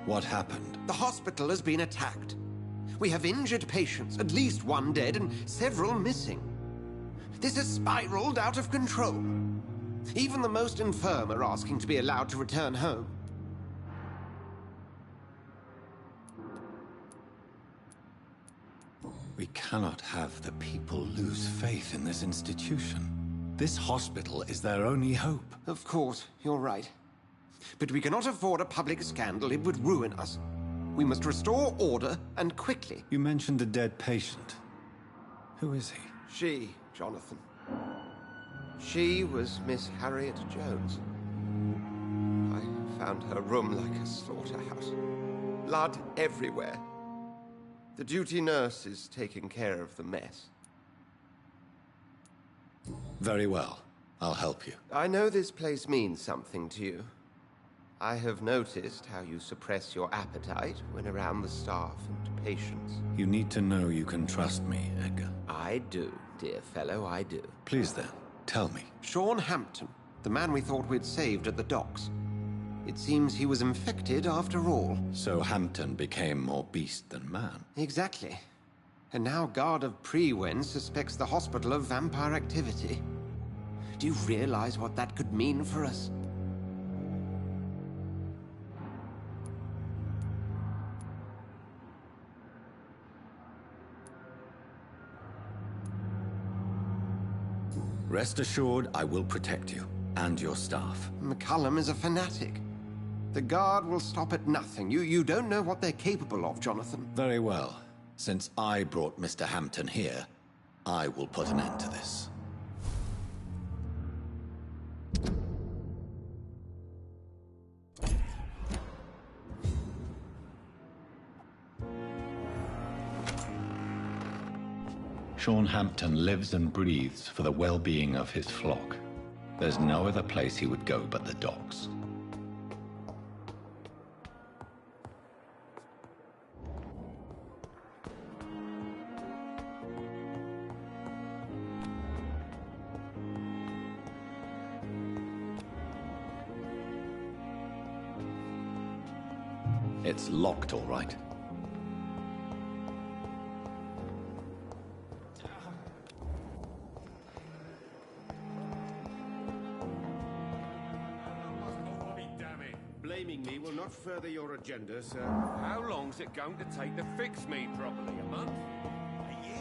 What happened? The hospital has been attacked. We have injured patients, at least one dead and several missing. This has spiraled out of control. Even the most infirm are asking to be allowed to return home. We cannot have the people lose faith in this institution. This hospital is their only hope. Of course, you're right. But we cannot afford a public scandal. It would ruin us. We must restore order, and quickly. You mentioned a dead patient. Who is he? She, Jonathan. She was Miss Harriet Jones. I found her room like a slaughterhouse. Blood everywhere. The duty nurse is taking care of the mess. Very well. I'll help you. I know this place means something to you. I have noticed how you suppress your appetite when around the staff and patients. You need to know you can trust me, Edgar. I do, dear fellow, I do. Please then, tell me. Sean Hampton, the man we thought we'd saved at the docks. It seems he was infected after all. So Hampton became more beast than man. Exactly. And now Guard of Prewen suspects the hospital of vampire activity. Do you realize what that could mean for us? Rest assured, I will protect you and your staff. McCullum is a fanatic. The Guard will stop at nothing. You don't know what they're capable of, Jonathan. Very well. Since I brought Mr. Hampton here, I will put an end to this. Sean Hampton lives and breathes for the well-being of his flock. There's no other place he would go but the docks. It's locked, all right. Blaming me will not further your agenda, sir. How long's it going to take to fix me properly? A month? A year?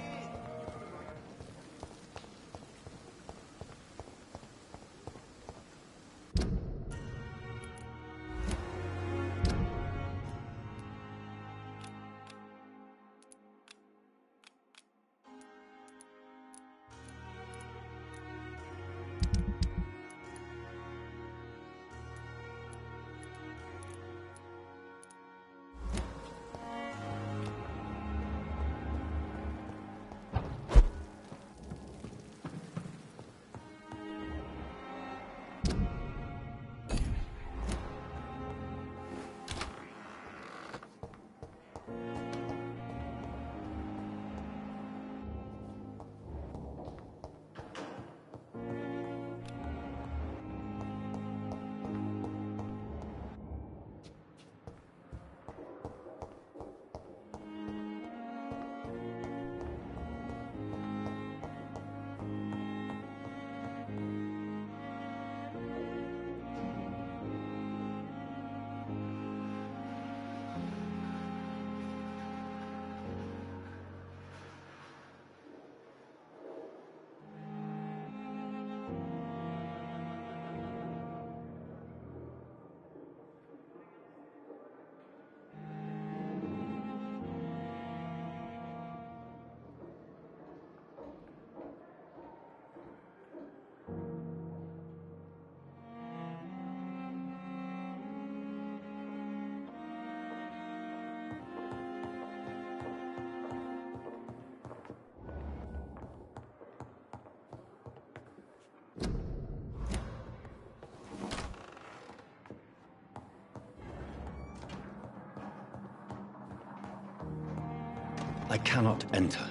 I cannot enter.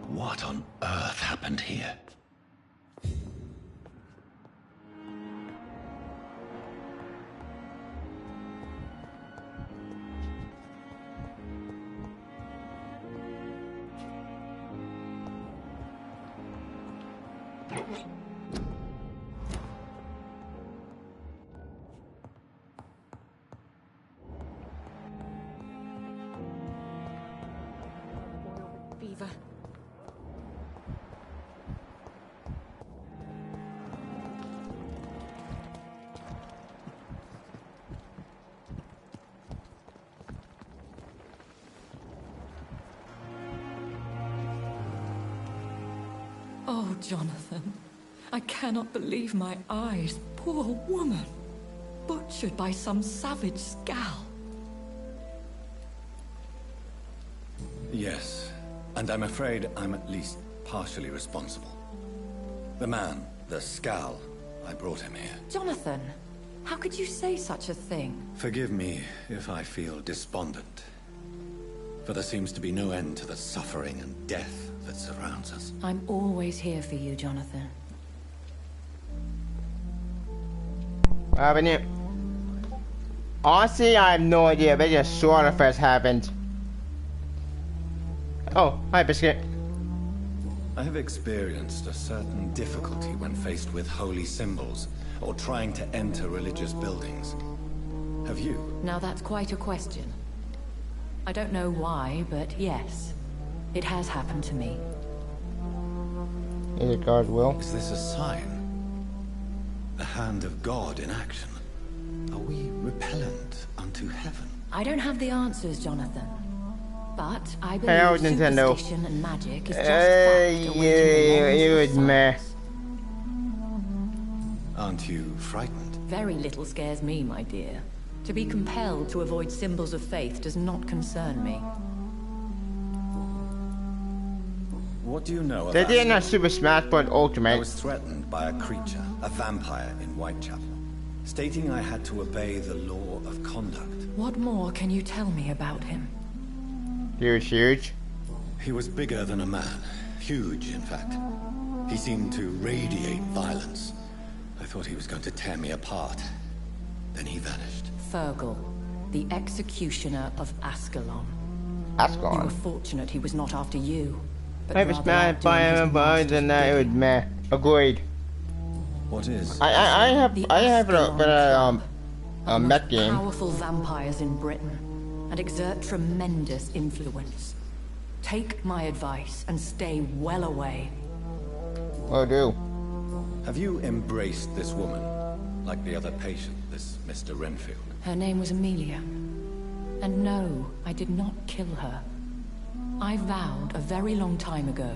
What on earth happened here? Fever. Oh, Jonathan, I cannot believe my eyes. Poor woman, butchered by some savage scowl. Yes, and I'm afraid I'm at least partially responsible. The man, the scowl, I brought him here. Jonathan, how could you say such a thing? Forgive me if I feel despondent, for there seems to be no end to the suffering and death that surrounds us. I'm always here for you, Jonathan. What happened here? Honestly, I have no idea, but just sort of first happened. Oh, hi, Biscuit. I have experienced a certain difficulty when faced with holy symbols, or trying to enter religious buildings. Have you? Now that's quite a question. I don't know why, but yes. It has happened to me. Is it God's will? Is this a sign? The hand of God in action? Are we repellent unto heaven? I don't have the answers, Jonathan. But I Hey, believe Nintendo. superstition and magic is just fact awaiting the meh. Aren't you frightened? Very little scares me, my dear. To be compelled to avoid symbols of faith does not concern me. What do you know They about... did not Super Smash Bros. I Ultimate. was threatened by a creature, a vampire in Whitechapel, stating I had to obey the law of conduct. What more can you tell me about him? He was huge. He was bigger than a man. Huge, in fact. He seemed to radiate violence. I thought he was going to tear me apart. Then he vanished. Fergal, the executioner of Ascalon. Ascalon? You were fortunate he was not after you. But I was rather mad outdoing by his him, but other master's than that, it was bidding. meh. Agreed. What is? I have a mech game. Powerful vampires in Britain and exert tremendous influence. Take my advice and stay well away. Oh, do. Have you embraced this woman, like the other patient, this Mr. Renfield? Her name was Amelia. And no, I did not kill her. I vowed a very long time ago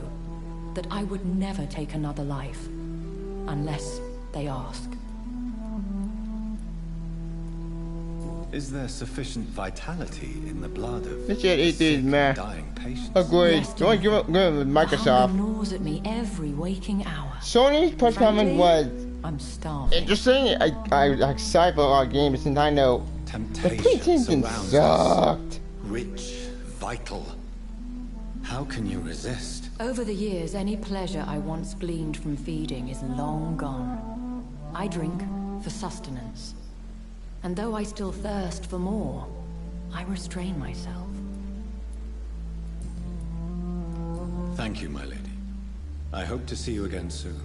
that I would never take another life, unless they ask. Is there sufficient vitality in the blood of This shit is sick, meh. dying patients? Agreed. Yes, Don't give it with Microsoft. Hunger gnaws at me every waking hour. Sony's performance Frankly, was I'm starving. interesting. I excited for our games since I know the Temptation pretension surrounds us. sucked. Rich, vital. How can you resist? Over the years, any pleasure I once gleaned from feeding is long gone. I drink for sustenance. And though I still thirst for more, I restrain myself. Thank you, my lady. I hope to see you again soon.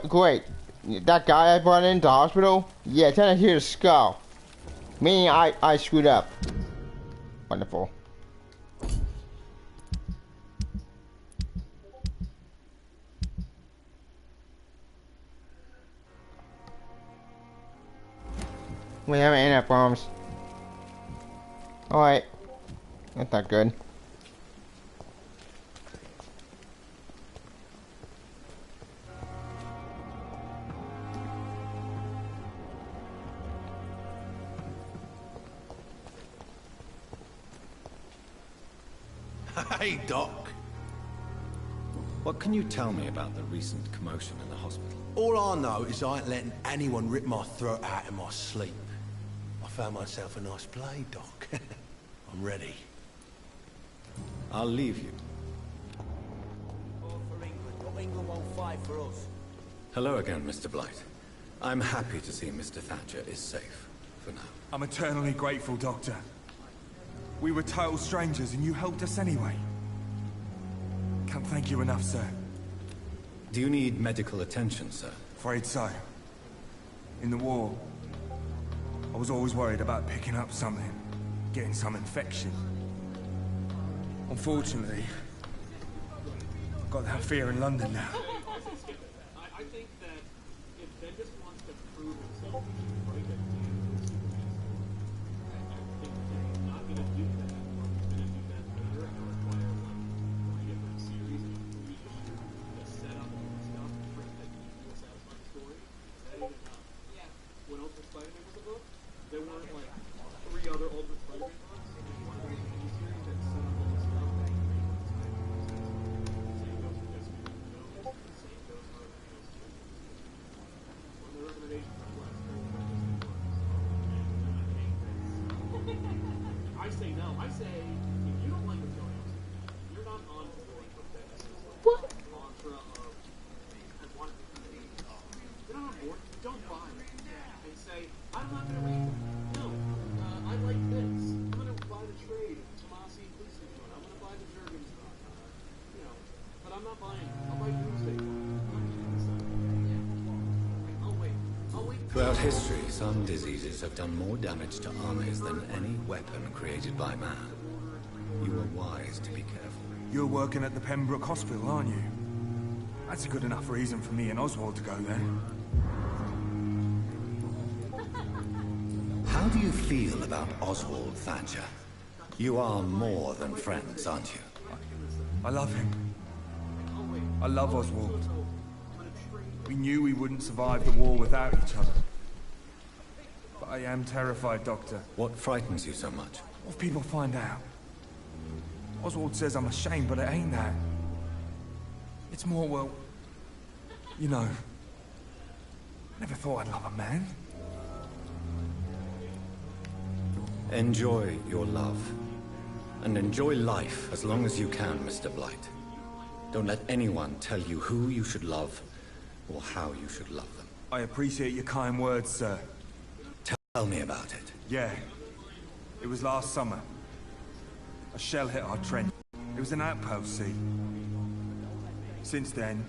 Great. That guy I brought into the hospital, yeah, tell him here's a skull. Meaning I screwed up. Wonderful. We have enough bombs. Alright. That's not good. Hey, Doc. What can you tell me about the recent commotion in the hospital? All I know is I ain't letting anyone rip my throat out in my sleep. I found myself a nice play, Doc. I'm ready. I'll leave you. England won't fight for us. Hello again, Mr. Blight. I'm happy to see Mr. Thatcher is safe, for now. I'm eternally grateful, Doctor. We were total strangers and you helped us anyway. Can't thank you enough, sir. Do you need medical attention, sir? Afraid so. In the war, I was always worried about picking up something, getting some infection. Unfortunately, I've got that fear in London now. I think that if Bendis wants to prove himself, he should write it to I think that he's not going to do that, or he's going to do that later and require like 3 different series and 3 issues to set up all the stuff for a equal satisfying story. That ain't enough. Yeah. When Ultimate Spider-Man was a book, there weren't like 3 other Ultimate Spider-Man books, and one of them was a miniseries that set up all the stuff that created Same goes for Jessica Jones, same goes for everything else too. One of the recommendations from last year was I say no. I say, if you don't like what's going on, you're not on board with Bendis' mantra of, I want it to be. You're not on board, don't buy it. And say, I'm not going to read that. No, I like this. I'm going to buy the trade, Tomasi and Gleason one. I'm going to buy the Jurgens one. You know, but I'm not buying, I'll buy Doomsday one. Throughout history, some diseases have done more damage to armies than any weapon created by man. You were wise to be careful. You're working at the Pembroke Hospital, aren't you? That's a good enough reason for me and Oswald to go there. How do you feel about Oswald Thatcher? You are more than friends, aren't you? I love him. I love Oswald. We knew we wouldn't survive the war without each other. But I am terrified, Doctor. What frightens you so much? What if people find out? Oswald says I'm ashamed, but it ain't that. It's more, well, you know, I never thought I'd love a man. Enjoy your love. And enjoy life as long as you can, Mr. Blight. Don't let anyone tell you who you should love or how you should love them. I appreciate your kind words, sir. Tell me about it. Yeah. It was last summer. A shell hit our trench. It was an outpost, see. Since then,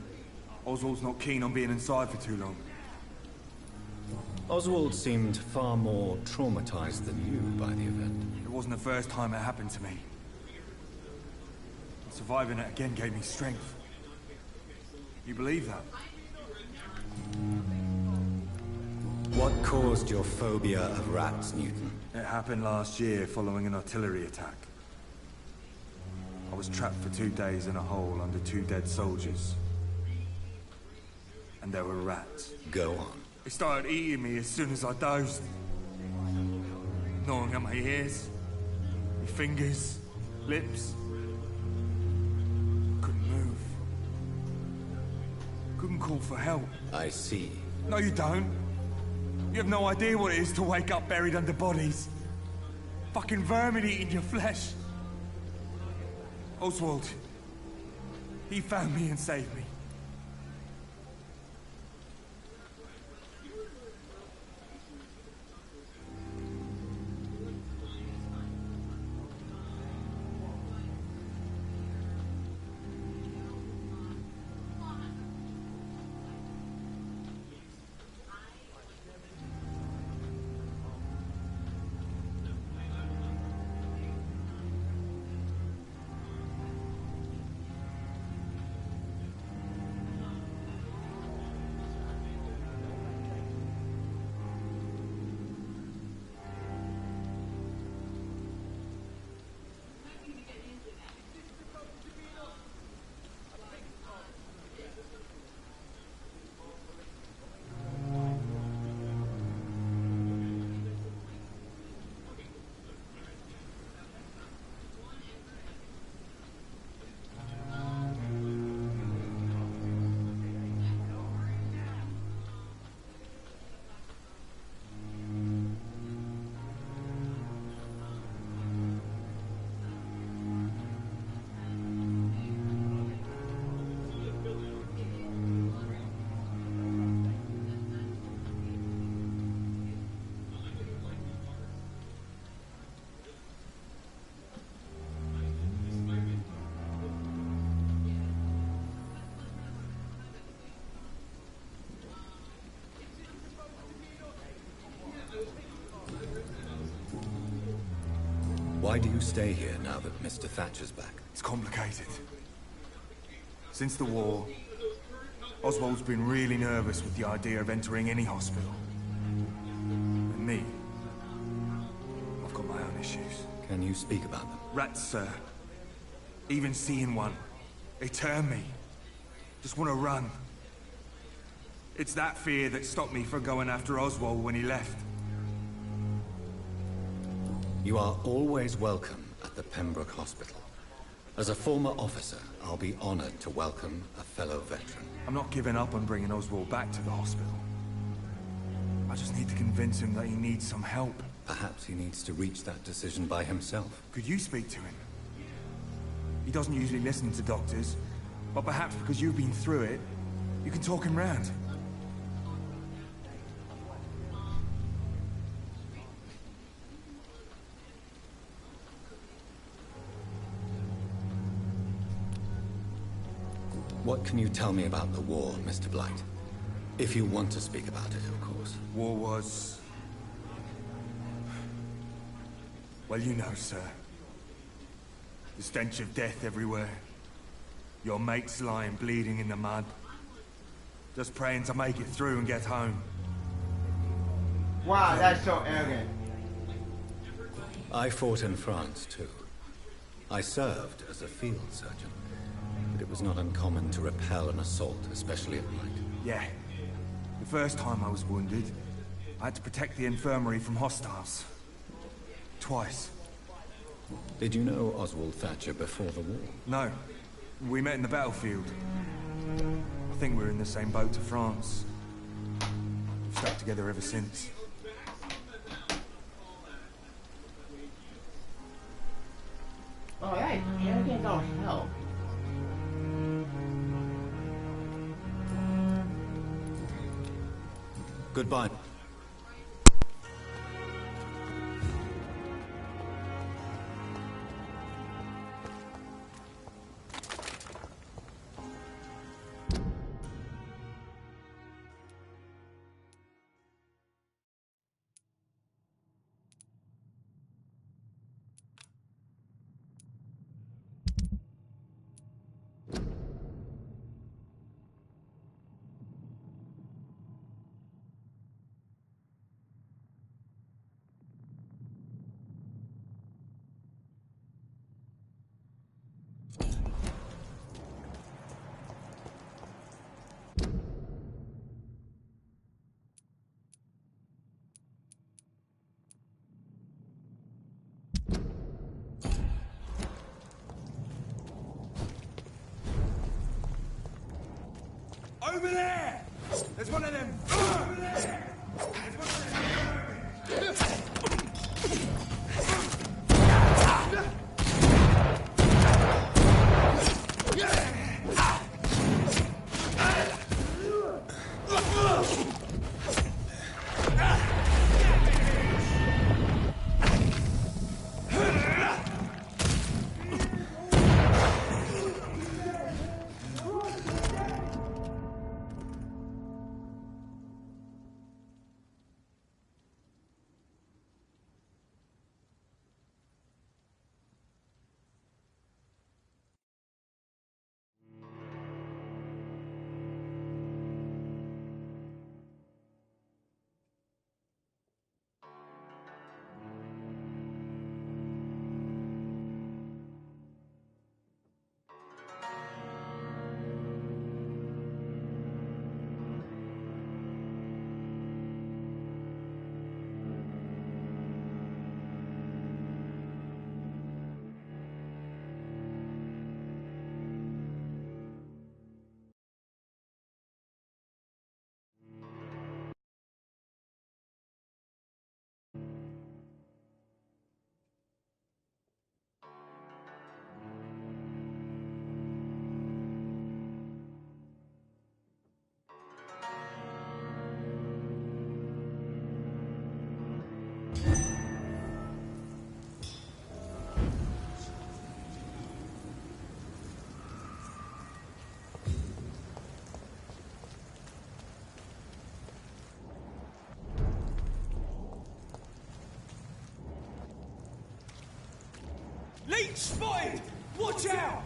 Oswald's not keen on being inside for too long. Oswald seemed far more traumatized than you by the event. It wasn't the first time it happened to me. Surviving it again gave me strength. You believe that? What caused your phobia of rats, Newton? It happened last year following an artillery attack. I was trapped for 2 days in a hole under 2 dead soldiers. And there were rats. Go on. They started eating me as soon as I dozed. Gnawing at my ears, my fingers, lips. Couldn't move. Couldn't call for help. I see. No, you don't. You have no idea what it is to wake up buried under bodies. Fucking vermin eating your flesh. Oswald. He found me and saved me. Why do you stay here now that Mr. Thatcher's back? It's complicated. Since the war, Oswald's been really nervous with the idea of entering any hospital. And me, I've got my own issues. Can you speak about them? Rats, sir. Even seeing one, they turn me. Just want to run. It's that fear that stopped me from going after Oswald when he left. You are always welcome at the Pembroke Hospital. As a former officer, I'll be honored to welcome a fellow veteran. I'm not giving up on bringing Oswald back to the hospital. I just need to convince him that he needs some help. Perhaps he needs to reach that decision by himself. Could you speak to him? He doesn't usually listen to doctors, but perhaps because you've been through it, you can talk him round. What can you tell me about the war, Mr. Blight? If you want to speak about it, of course. War was... well, you know, sir. The stench of death everywhere. Your mates lying bleeding in the mud. Just praying to make it through and get home. Wow, that's so arrogant. I fought in France, too. I served as a field surgeon. But it was not uncommon to repel an assault, especially at night. Yeah. The first time I was wounded, I had to protect the infirmary from hostiles. Twice. Did you know Oswald Thatcher before the war? No. We met in the battlefield. I think we're in the same boat to France. We've stuck together ever since. Oh, that arrogant don't help. Goodbye. Over there! There's one of them! Over there! There's one of them! Leech spotted! Watch out!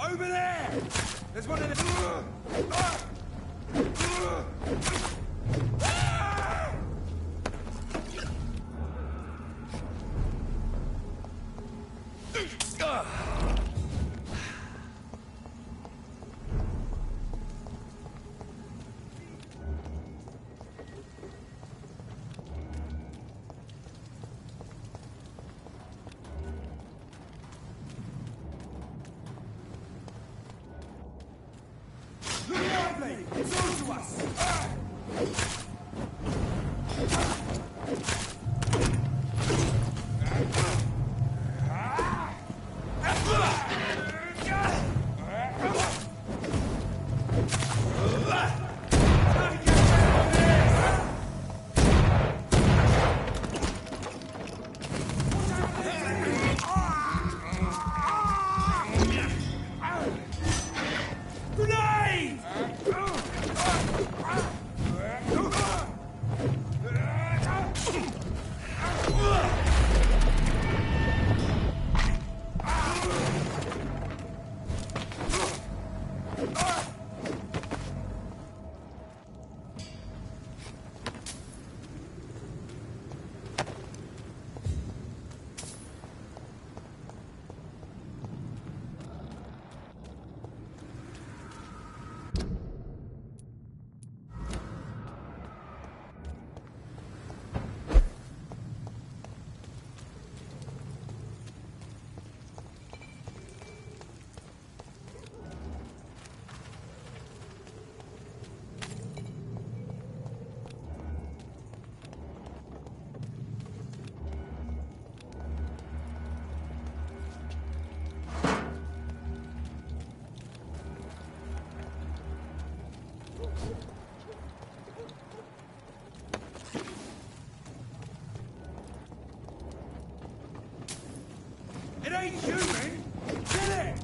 Over there! There's one in the... It ain't human! Kill it!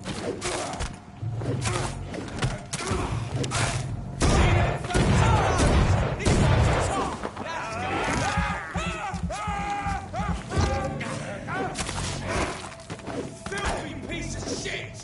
Filthy piece of shit!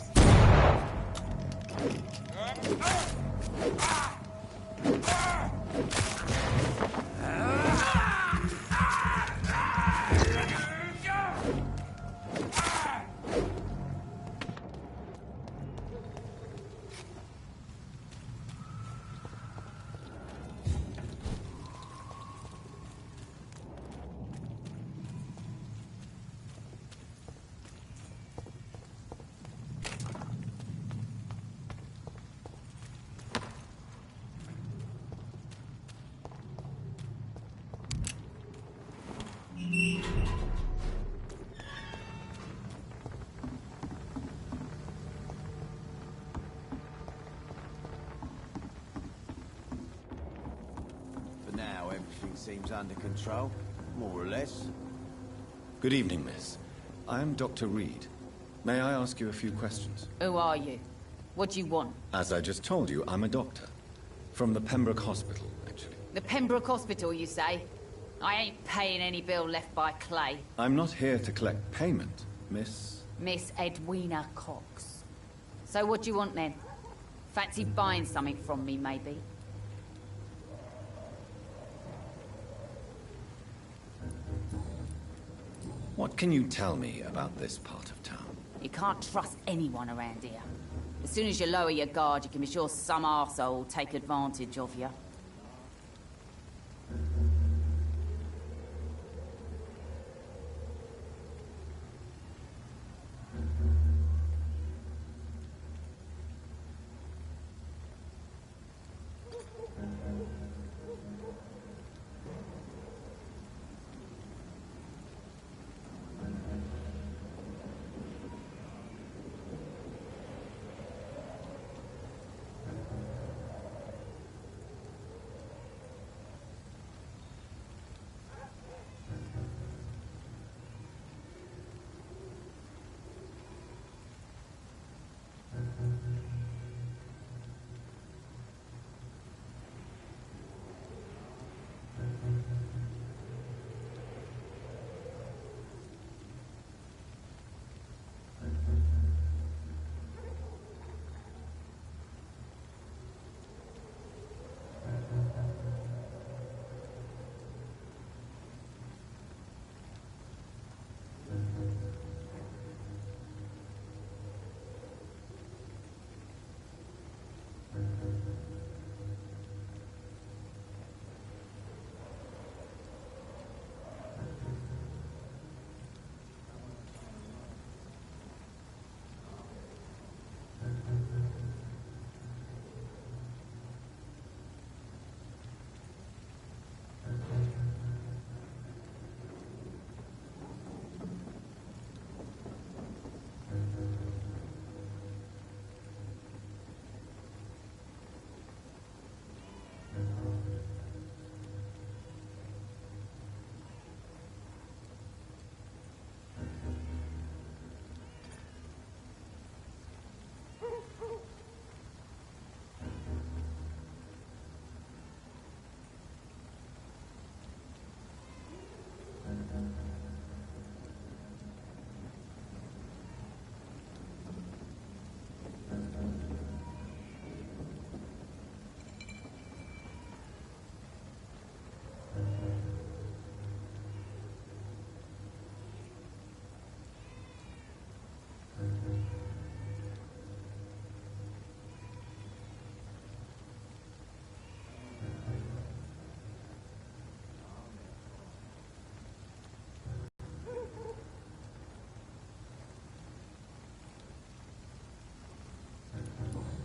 For now, everything seems under control, more or less. Good evening, miss. I am Dr. Reed. May I ask you a few questions? Who are you? What do you want? As I just told you, I'm a doctor. From the Pembroke Hospital, actually. The Pembroke Hospital, you say? I ain't paying any bill left by Clay. I'm not here to collect payment, miss. Miss Edwina Cox. So what do you want then? Fancy buying something from me, maybe? What can you tell me about this part of town? You can't trust anyone around here. As soon as you lower your guard, you can be sure some arsehole will take advantage of you.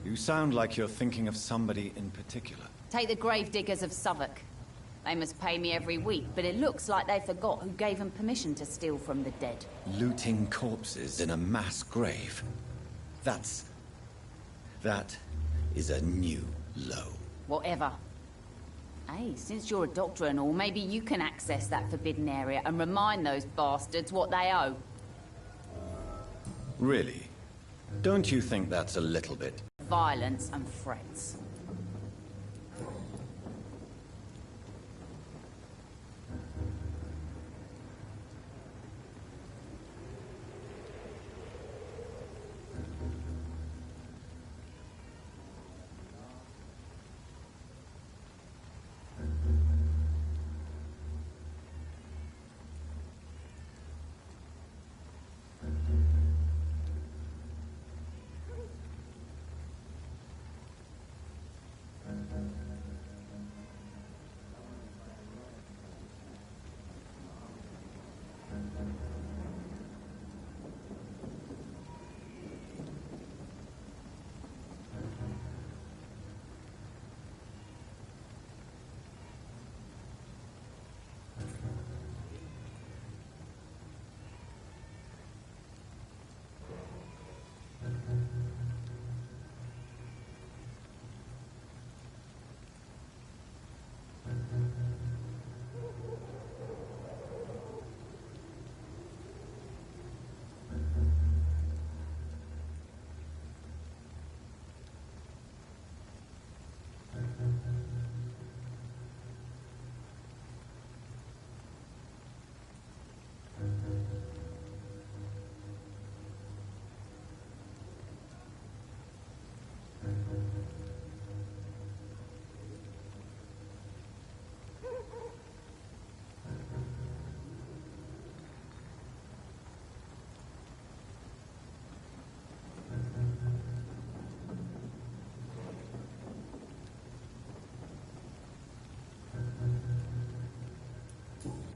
You sound like you're thinking of somebody in particular. Take the gravediggers of Southwark. They must pay me every week, but it looks like they forgot who gave them permission to steal from the dead. Looting corpses in a mass grave. That is a new low. Whatever. Hey, since you're a doctor and all, maybe you can access that forbidden area and remind those bastards what they owe. Really? Don't you think that's a little bit... Violence and threats.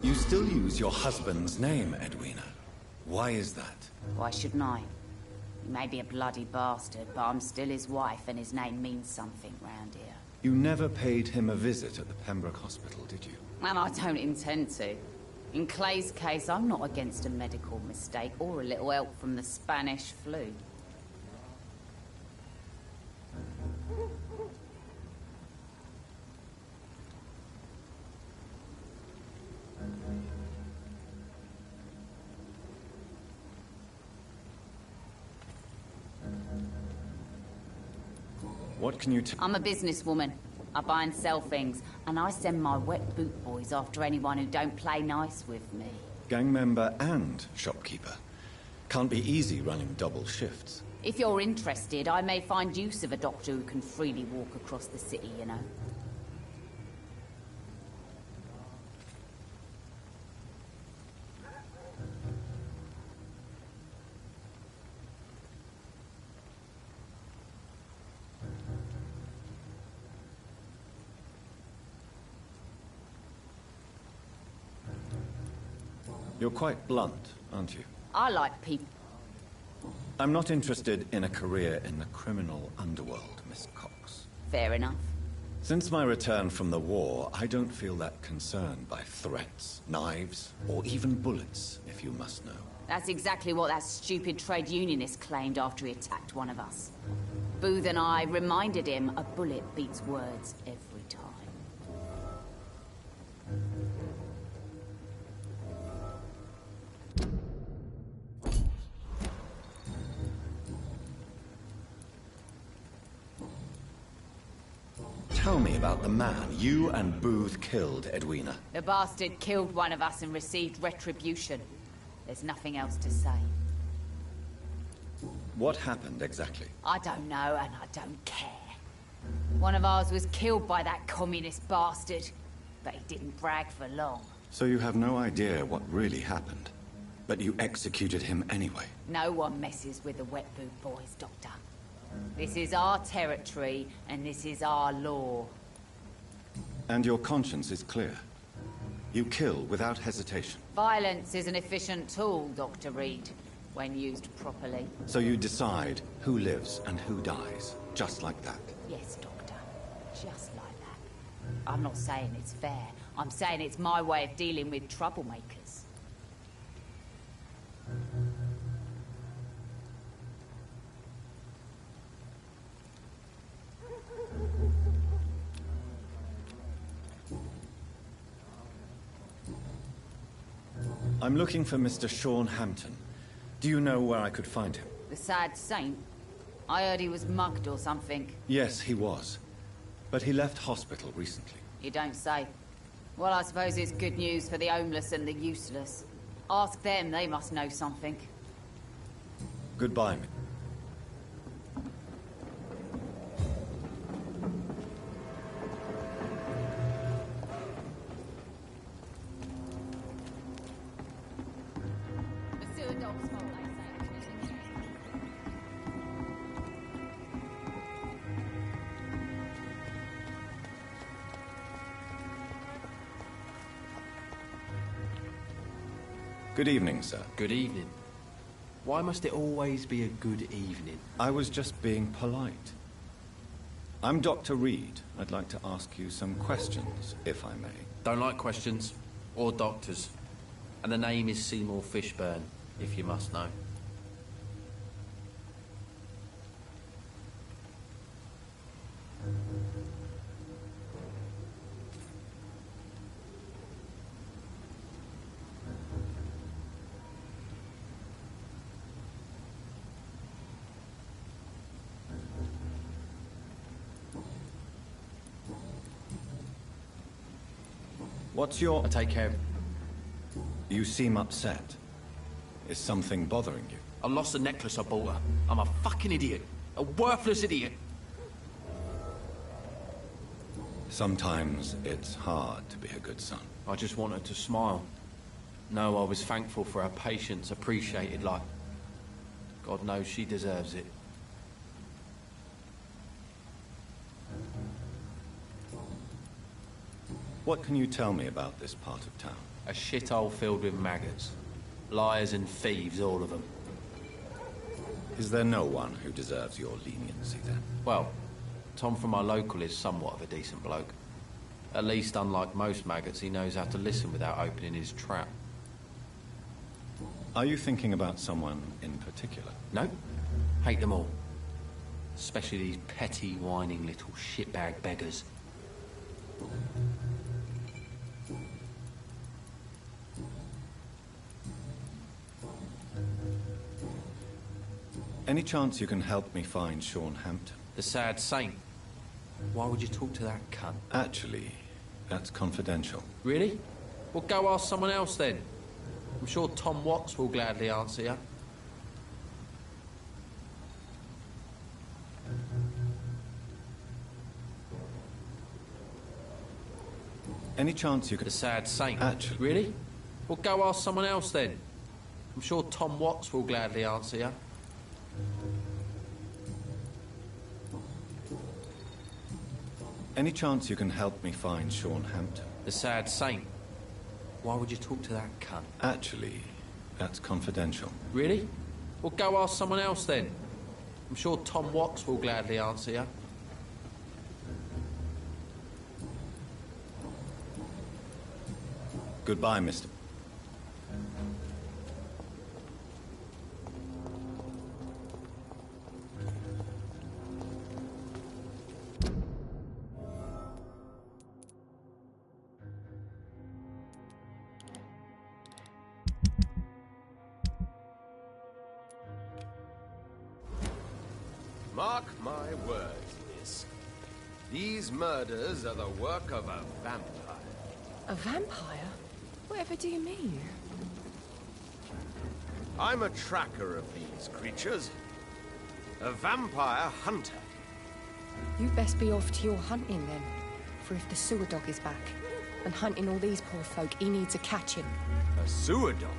You still use your husband's name, Edwina. Why is that? Why shouldn't I? He may be a bloody bastard, but I'm still his wife, and his name means something round here. You never paid him a visit at the Pembroke Hospital, did you? And I don't intend to. In Clay's case, I'm not against a medical mistake or a little help from the Spanish flu. What can you I'm a businesswoman. I buy and sell things, and I send my wet boot boys after anyone who don't play nice with me. Gang member and shopkeeper. Can't be easy running double shifts. If you're interested, I may find use of a doctor who can freely walk across the city, you know. You're quite blunt, aren't you? I like people. I'm not interested in a career in the criminal underworld, Miss Cox. Fair enough. Since my return from the war, I don't feel that concerned by threats, knives, or even bullets, if you must know. That's exactly what that stupid trade unionist claimed after he attacked one of us. Booth and I reminded him a bullet beats words every time. Tell me about the man you and Booth killed, Edwina. The bastard killed one of us and received retribution. There's nothing else to say. What happened exactly? I don't know, and I don't care. One of ours was killed by that communist bastard, but he didn't brag for long. So you have no idea what really happened, but you executed him anyway. No one messes with the wet boot boys, Doctor. This is our territory, and this is our law. And your conscience is clear. You kill without hesitation. Violence is an efficient tool, Dr. Reed, when used properly. So you decide who lives and who dies, just like that. Yes, Doctor. Just like that. I'm not saying it's fair. I'm saying it's my way of dealing with troublemakers. I'm looking for Mr. Sean Hampton. Do you know where I could find him? The sad saint? I heard he was mugged or something. Yes, he was. But he left hospital recently. You don't say. Well, I suppose it's good news for the homeless and the useless. Ask them, they must know something. Goodbye. Good evening, sir. Good evening. Why must it always be a good evening? I was just being polite. I'm Dr. Reed. I'd like to ask you some questions, if I may. Don't like questions. Or doctors. And the name is Seymour Fishburne, if you must know. What's your... I take care of... You seem upset. Is something bothering you? I lost the necklace I bought her. I'm a fucking idiot. A worthless idiot. Sometimes it's hard to be a good son. I just want her to smile. No, I was thankful for her patience, appreciated like... God knows she deserves it. What can you tell me about this part of town? A shithole filled with maggots. Liars and thieves, all of them. Is there no one who deserves your leniency, then? Well, Tom from our local is somewhat of a decent bloke. At least, unlike most maggots, he knows how to listen without opening his trap. Are you thinking about someone in particular? No. Hate them all. Especially these petty, whining little shitbag beggars. Any chance you can help me find Sean Hampton? The sad saint. Why would you talk to that cunt? Actually, that's confidential. Really? Well, go ask someone else then. I'm sure Tom Watts will gladly answer you. Any chance you could... The sad saint. Actually... Really? Well, go ask someone else then. I'm sure Tom Watts will gladly answer you. Any chance you can help me find Sean Hampton? The sad saint. Why would you talk to that cunt? Actually, that's confidential. Really? Well, go ask someone else then. I'm sure Tom Watts will gladly answer you. Goodbye, Mr. Mark my words, miss. These murders are the work of a vampire. A vampire? Whatever do you mean? I'm a tracker of these creatures. A vampire hunter. You'd best be off to your hunting then. For if the sewer dog is back and hunting all these poor folk, he needs a catching. A sewer dog?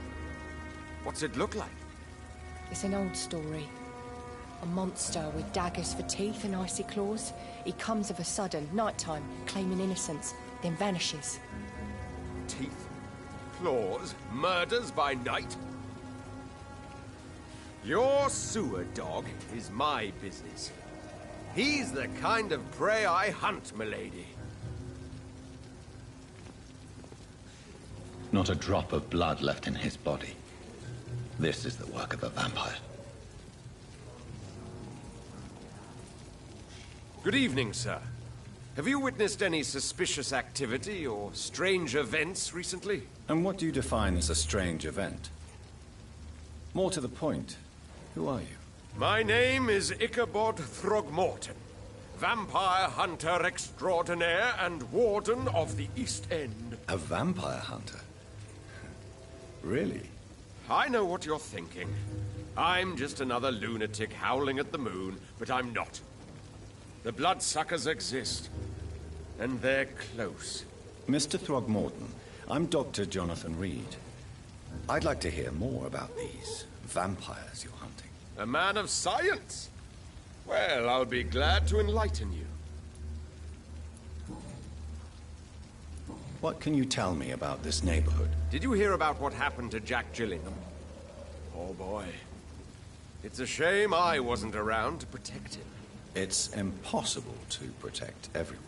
What's it look like? It's an old story. A monster with daggers for teeth and icy claws. He comes of a sudden, nighttime, claiming innocence, then vanishes. Teeth, claws, murders by night? Your sewer dog is my business. He's the kind of prey I hunt, milady. Not a drop of blood left in his body. This is the work of a vampire. Good evening, sir. Have you witnessed any suspicious activity or strange events recently? And what do you define as a strange event? More to the point, who are you? My name is Ichabod Throgmorton, vampire hunter extraordinaire and warden of the East End. A vampire hunter? Really? I know what you're thinking. I'm just another lunatic howling at the moon, but I'm not. The bloodsuckers exist, and they're close. Mr. Throgmorton, I'm Dr. Jonathan Reed. I'd like to hear more about these vampires you're hunting. A man of science? Well, I'll be glad to enlighten you. What can you tell me about this neighborhood? Did you hear about what happened to Jack Gillingham? Oh boy. It's a shame I wasn't around to protect him. It's impossible to protect everyone.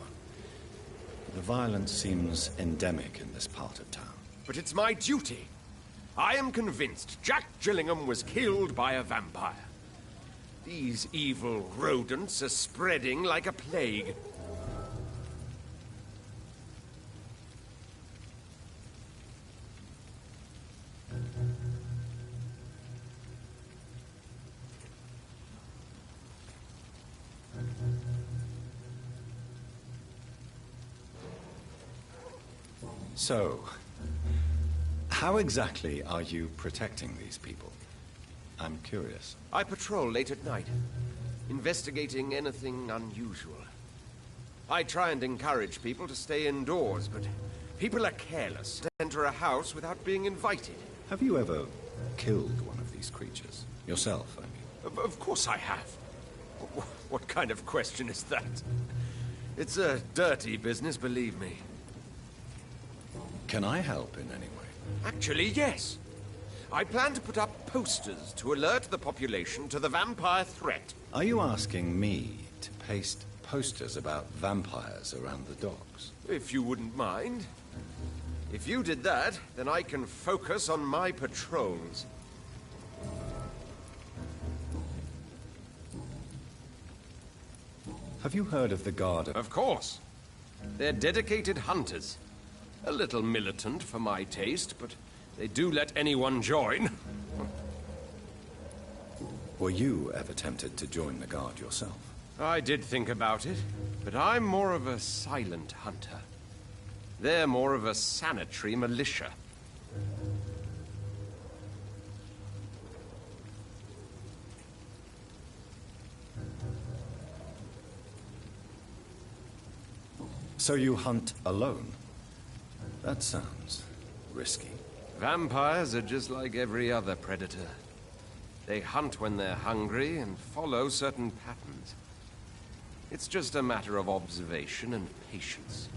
The violence seems endemic in this part of town. But it's my duty. I am convinced Jack Gillingham was killed by a vampire. These evil rodents are spreading like a plague. So, how exactly are you protecting these people? I'm curious. I patrol late at night, investigating anything unusual. I try and encourage people to stay indoors, but people are careless to enter a house without being invited. Have you ever killed one of these creatures? Yourself, I mean. Of course I have. What kind of question is that? It's a dirty business, believe me. Can I help in any way? Actually, yes. I plan to put up posters to alert the population to the vampire threat. Are you asking me to paste posters about vampires around the docks? If you wouldn't mind. If you did that, then I can focus on my patrols. Have you heard of the Guard? Of course. They're dedicated hunters. A little militant for my taste, but they do let anyone join. Were you ever tempted to join the Guard yourself? I did think about it, but I'm more of a silent hunter. They're more of a sanitary militia. So you hunt alone? That sounds risky. Vampires are just like every other predator. They hunt when they're hungry and follow certain patterns. It's just a matter of observation and patience.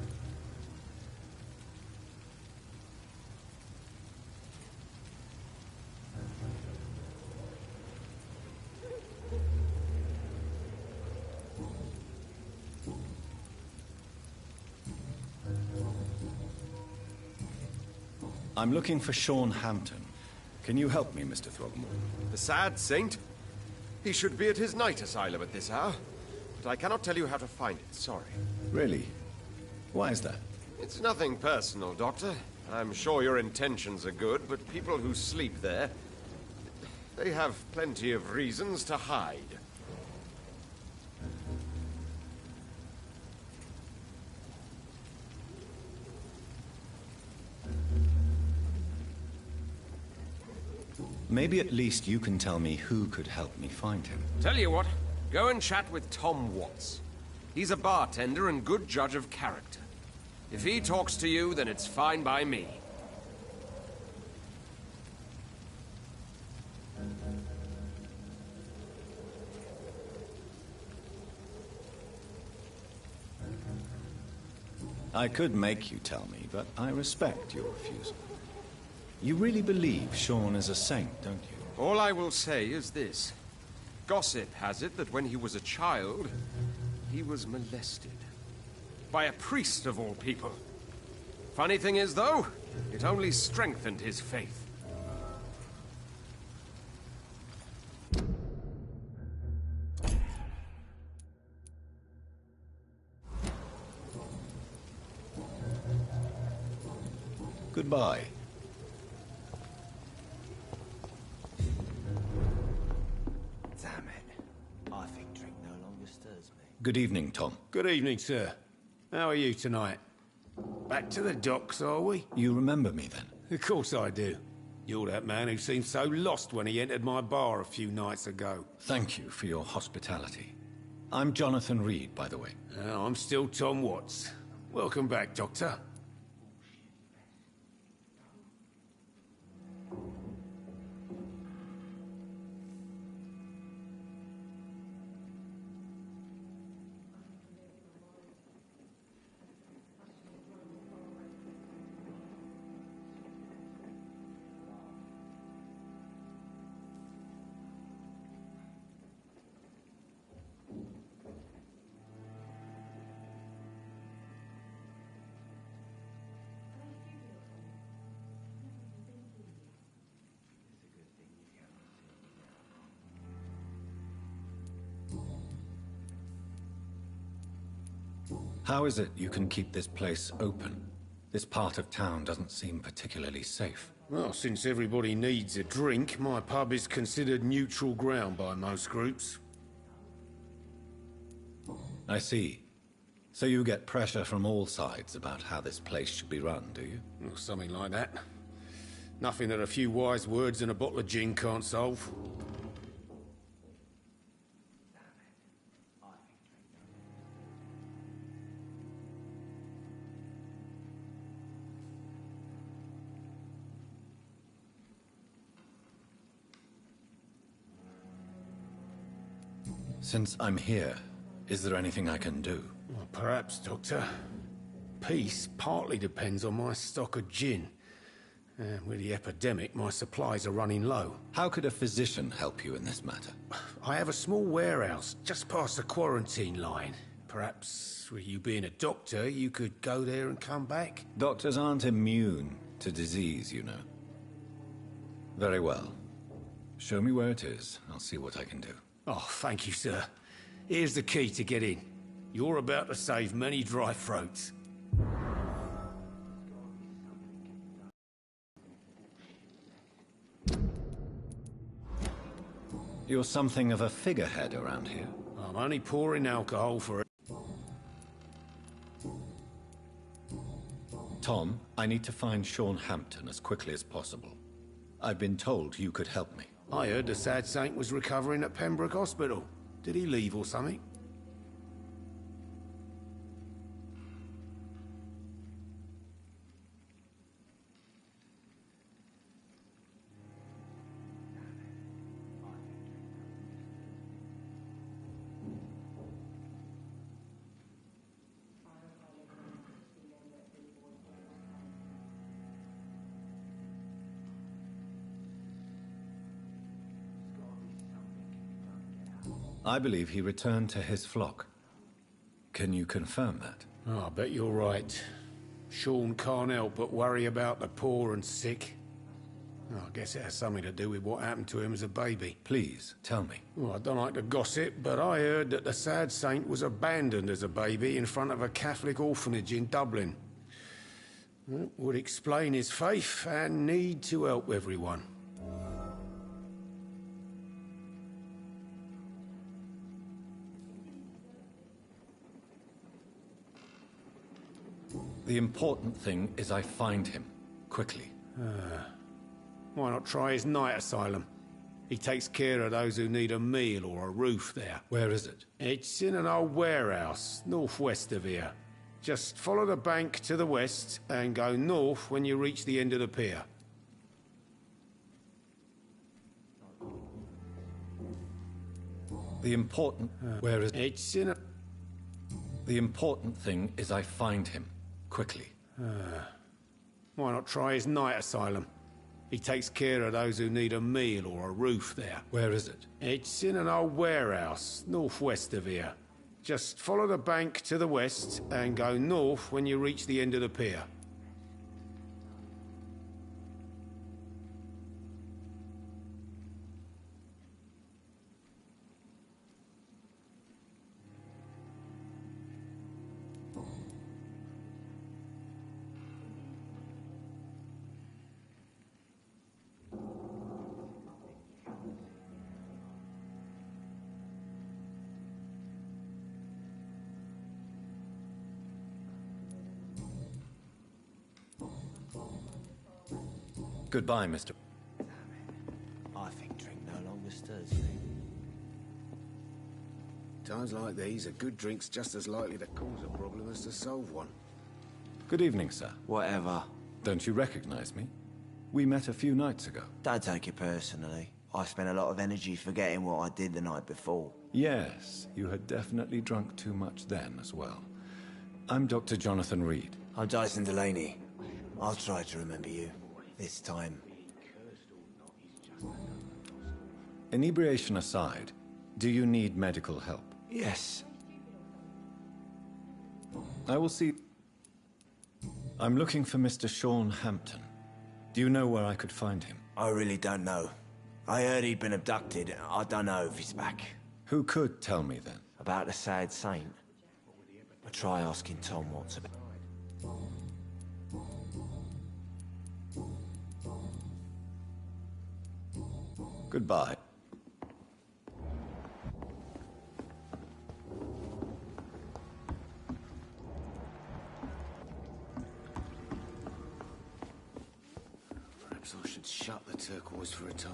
I'm looking for Sean Hampton. Can you help me, Mr. Throgmorton? The sad saint? He should be at his night asylum at this hour. But I cannot tell you how to find it, sorry. Really? Why is that? It's nothing personal, Doctor. I'm sure your intentions are good, but people who sleep there, they have plenty of reasons to hide. Maybe at least you can tell me who could help me find him. Tell you what, go and chat with Tom Watts. He's a bartender and good judge of character. If he talks to you, then it's fine by me. I could make you tell me, but I respect your refusal. You really believe Sean is a saint, don't you? All I will say is this. Gossip has it that when he was a child, he was molested. By a priest of all people. Funny thing is, though, it only strengthened his faith. Goodbye. Damn it. I think drink no longer stirs me. Good evening, Tom. Good evening, sir. How are you tonight? Back to the docks, are we? You remember me, then? Of course I do. You're that man who seemed so lost when he entered my bar a few nights ago. Thank you for your hospitality. I'm Jonathan Reed, by the way. I'm still Tom Watts. Welcome back, Doctor. How is it you can keep this place open? This part of town doesn't seem particularly safe. Well, since everybody needs a drink, my pub is considered neutral ground by most groups. I see. So you get pressure from all sides about how this place should be run, do you? Or something like that. Nothing that a few wise words and a bottle of gin can't solve. Since I'm here, is there anything I can do? Well, perhaps, Doctor. peace partly depends on my stock of gin. With the epidemic, my supplies are running low. How could a physician help you in this matter? I have a small warehouse just past the quarantine line. Perhaps, with you being a doctor, you could go there and come back? Doctors aren't immune to disease, you know. Very well. Show me where it is. I'll see what I can do. Oh, thank you, sir. Here's the key to get in. You're about to save many dry throats. You're something of a figurehead around here. I'm only pouring alcohol for it. Tom, I need to find Sean Hampton as quickly as possible. I've been told you could help me. I heard the sad saint was recovering at Pembroke Hospital. Did he leave or something? I believe he returned to his flock. Can you confirm that? Oh, I bet you're right. Sean can't help but worry about the poor and sick. Oh, I guess it has something to do with what happened to him as a baby. Please, tell me. Well, I don't like to gossip, but I heard that the sad saint was abandoned as a baby in front of a Catholic orphanage in Dublin. Well, would explain his faith and need to help everyone. The important thing is I find him, quickly. Why not try his night asylum? He takes care of those who need a meal or a roof there. Where is it? It's in an old warehouse, northwest of here. Just follow the bank to the west and go north when you reach the end of the pier. The important... Where is... It's in a... The important thing is I find him, quickly. Why not try his night asylum? He takes care of those who need a meal or a roof there. Where is it? It's in an old warehouse, northwest of here. Just follow the bank to the west and go north when you reach the end of the pier. Goodbye, Mr. I think drink no longer stirs you. Times like these, a good drink's just as likely to cause a problem as to solve one. Good evening, sir. Whatever. Don't you recognize me? We met a few nights ago. Don't take it personally. I spent a lot of energy forgetting what I did the night before. Yes, you had definitely drunk too much then as well. I'm Dr. Jonathan Reed. I'm Dyson Delaney. I'll try to remember you. This time. Inebriation aside, do you need medical help? Yes. I will see... I'm looking for Mr. Sean Hampton. Do you know where I could find him? I really don't know. I heard he'd been abducted. I don't know if he's back. Who could tell me then? About the sad saint? I'll try asking Tom what's about. Goodbye. Perhaps I should shut the turquoise for a time.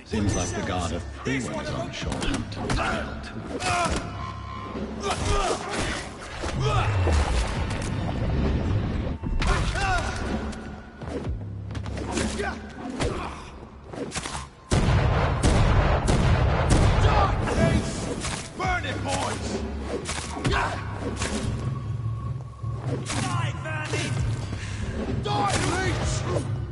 Seems like the god of Prue is on Shorehampton's trail, too. Burn it, boys! Die, Vernie! Die, Leech!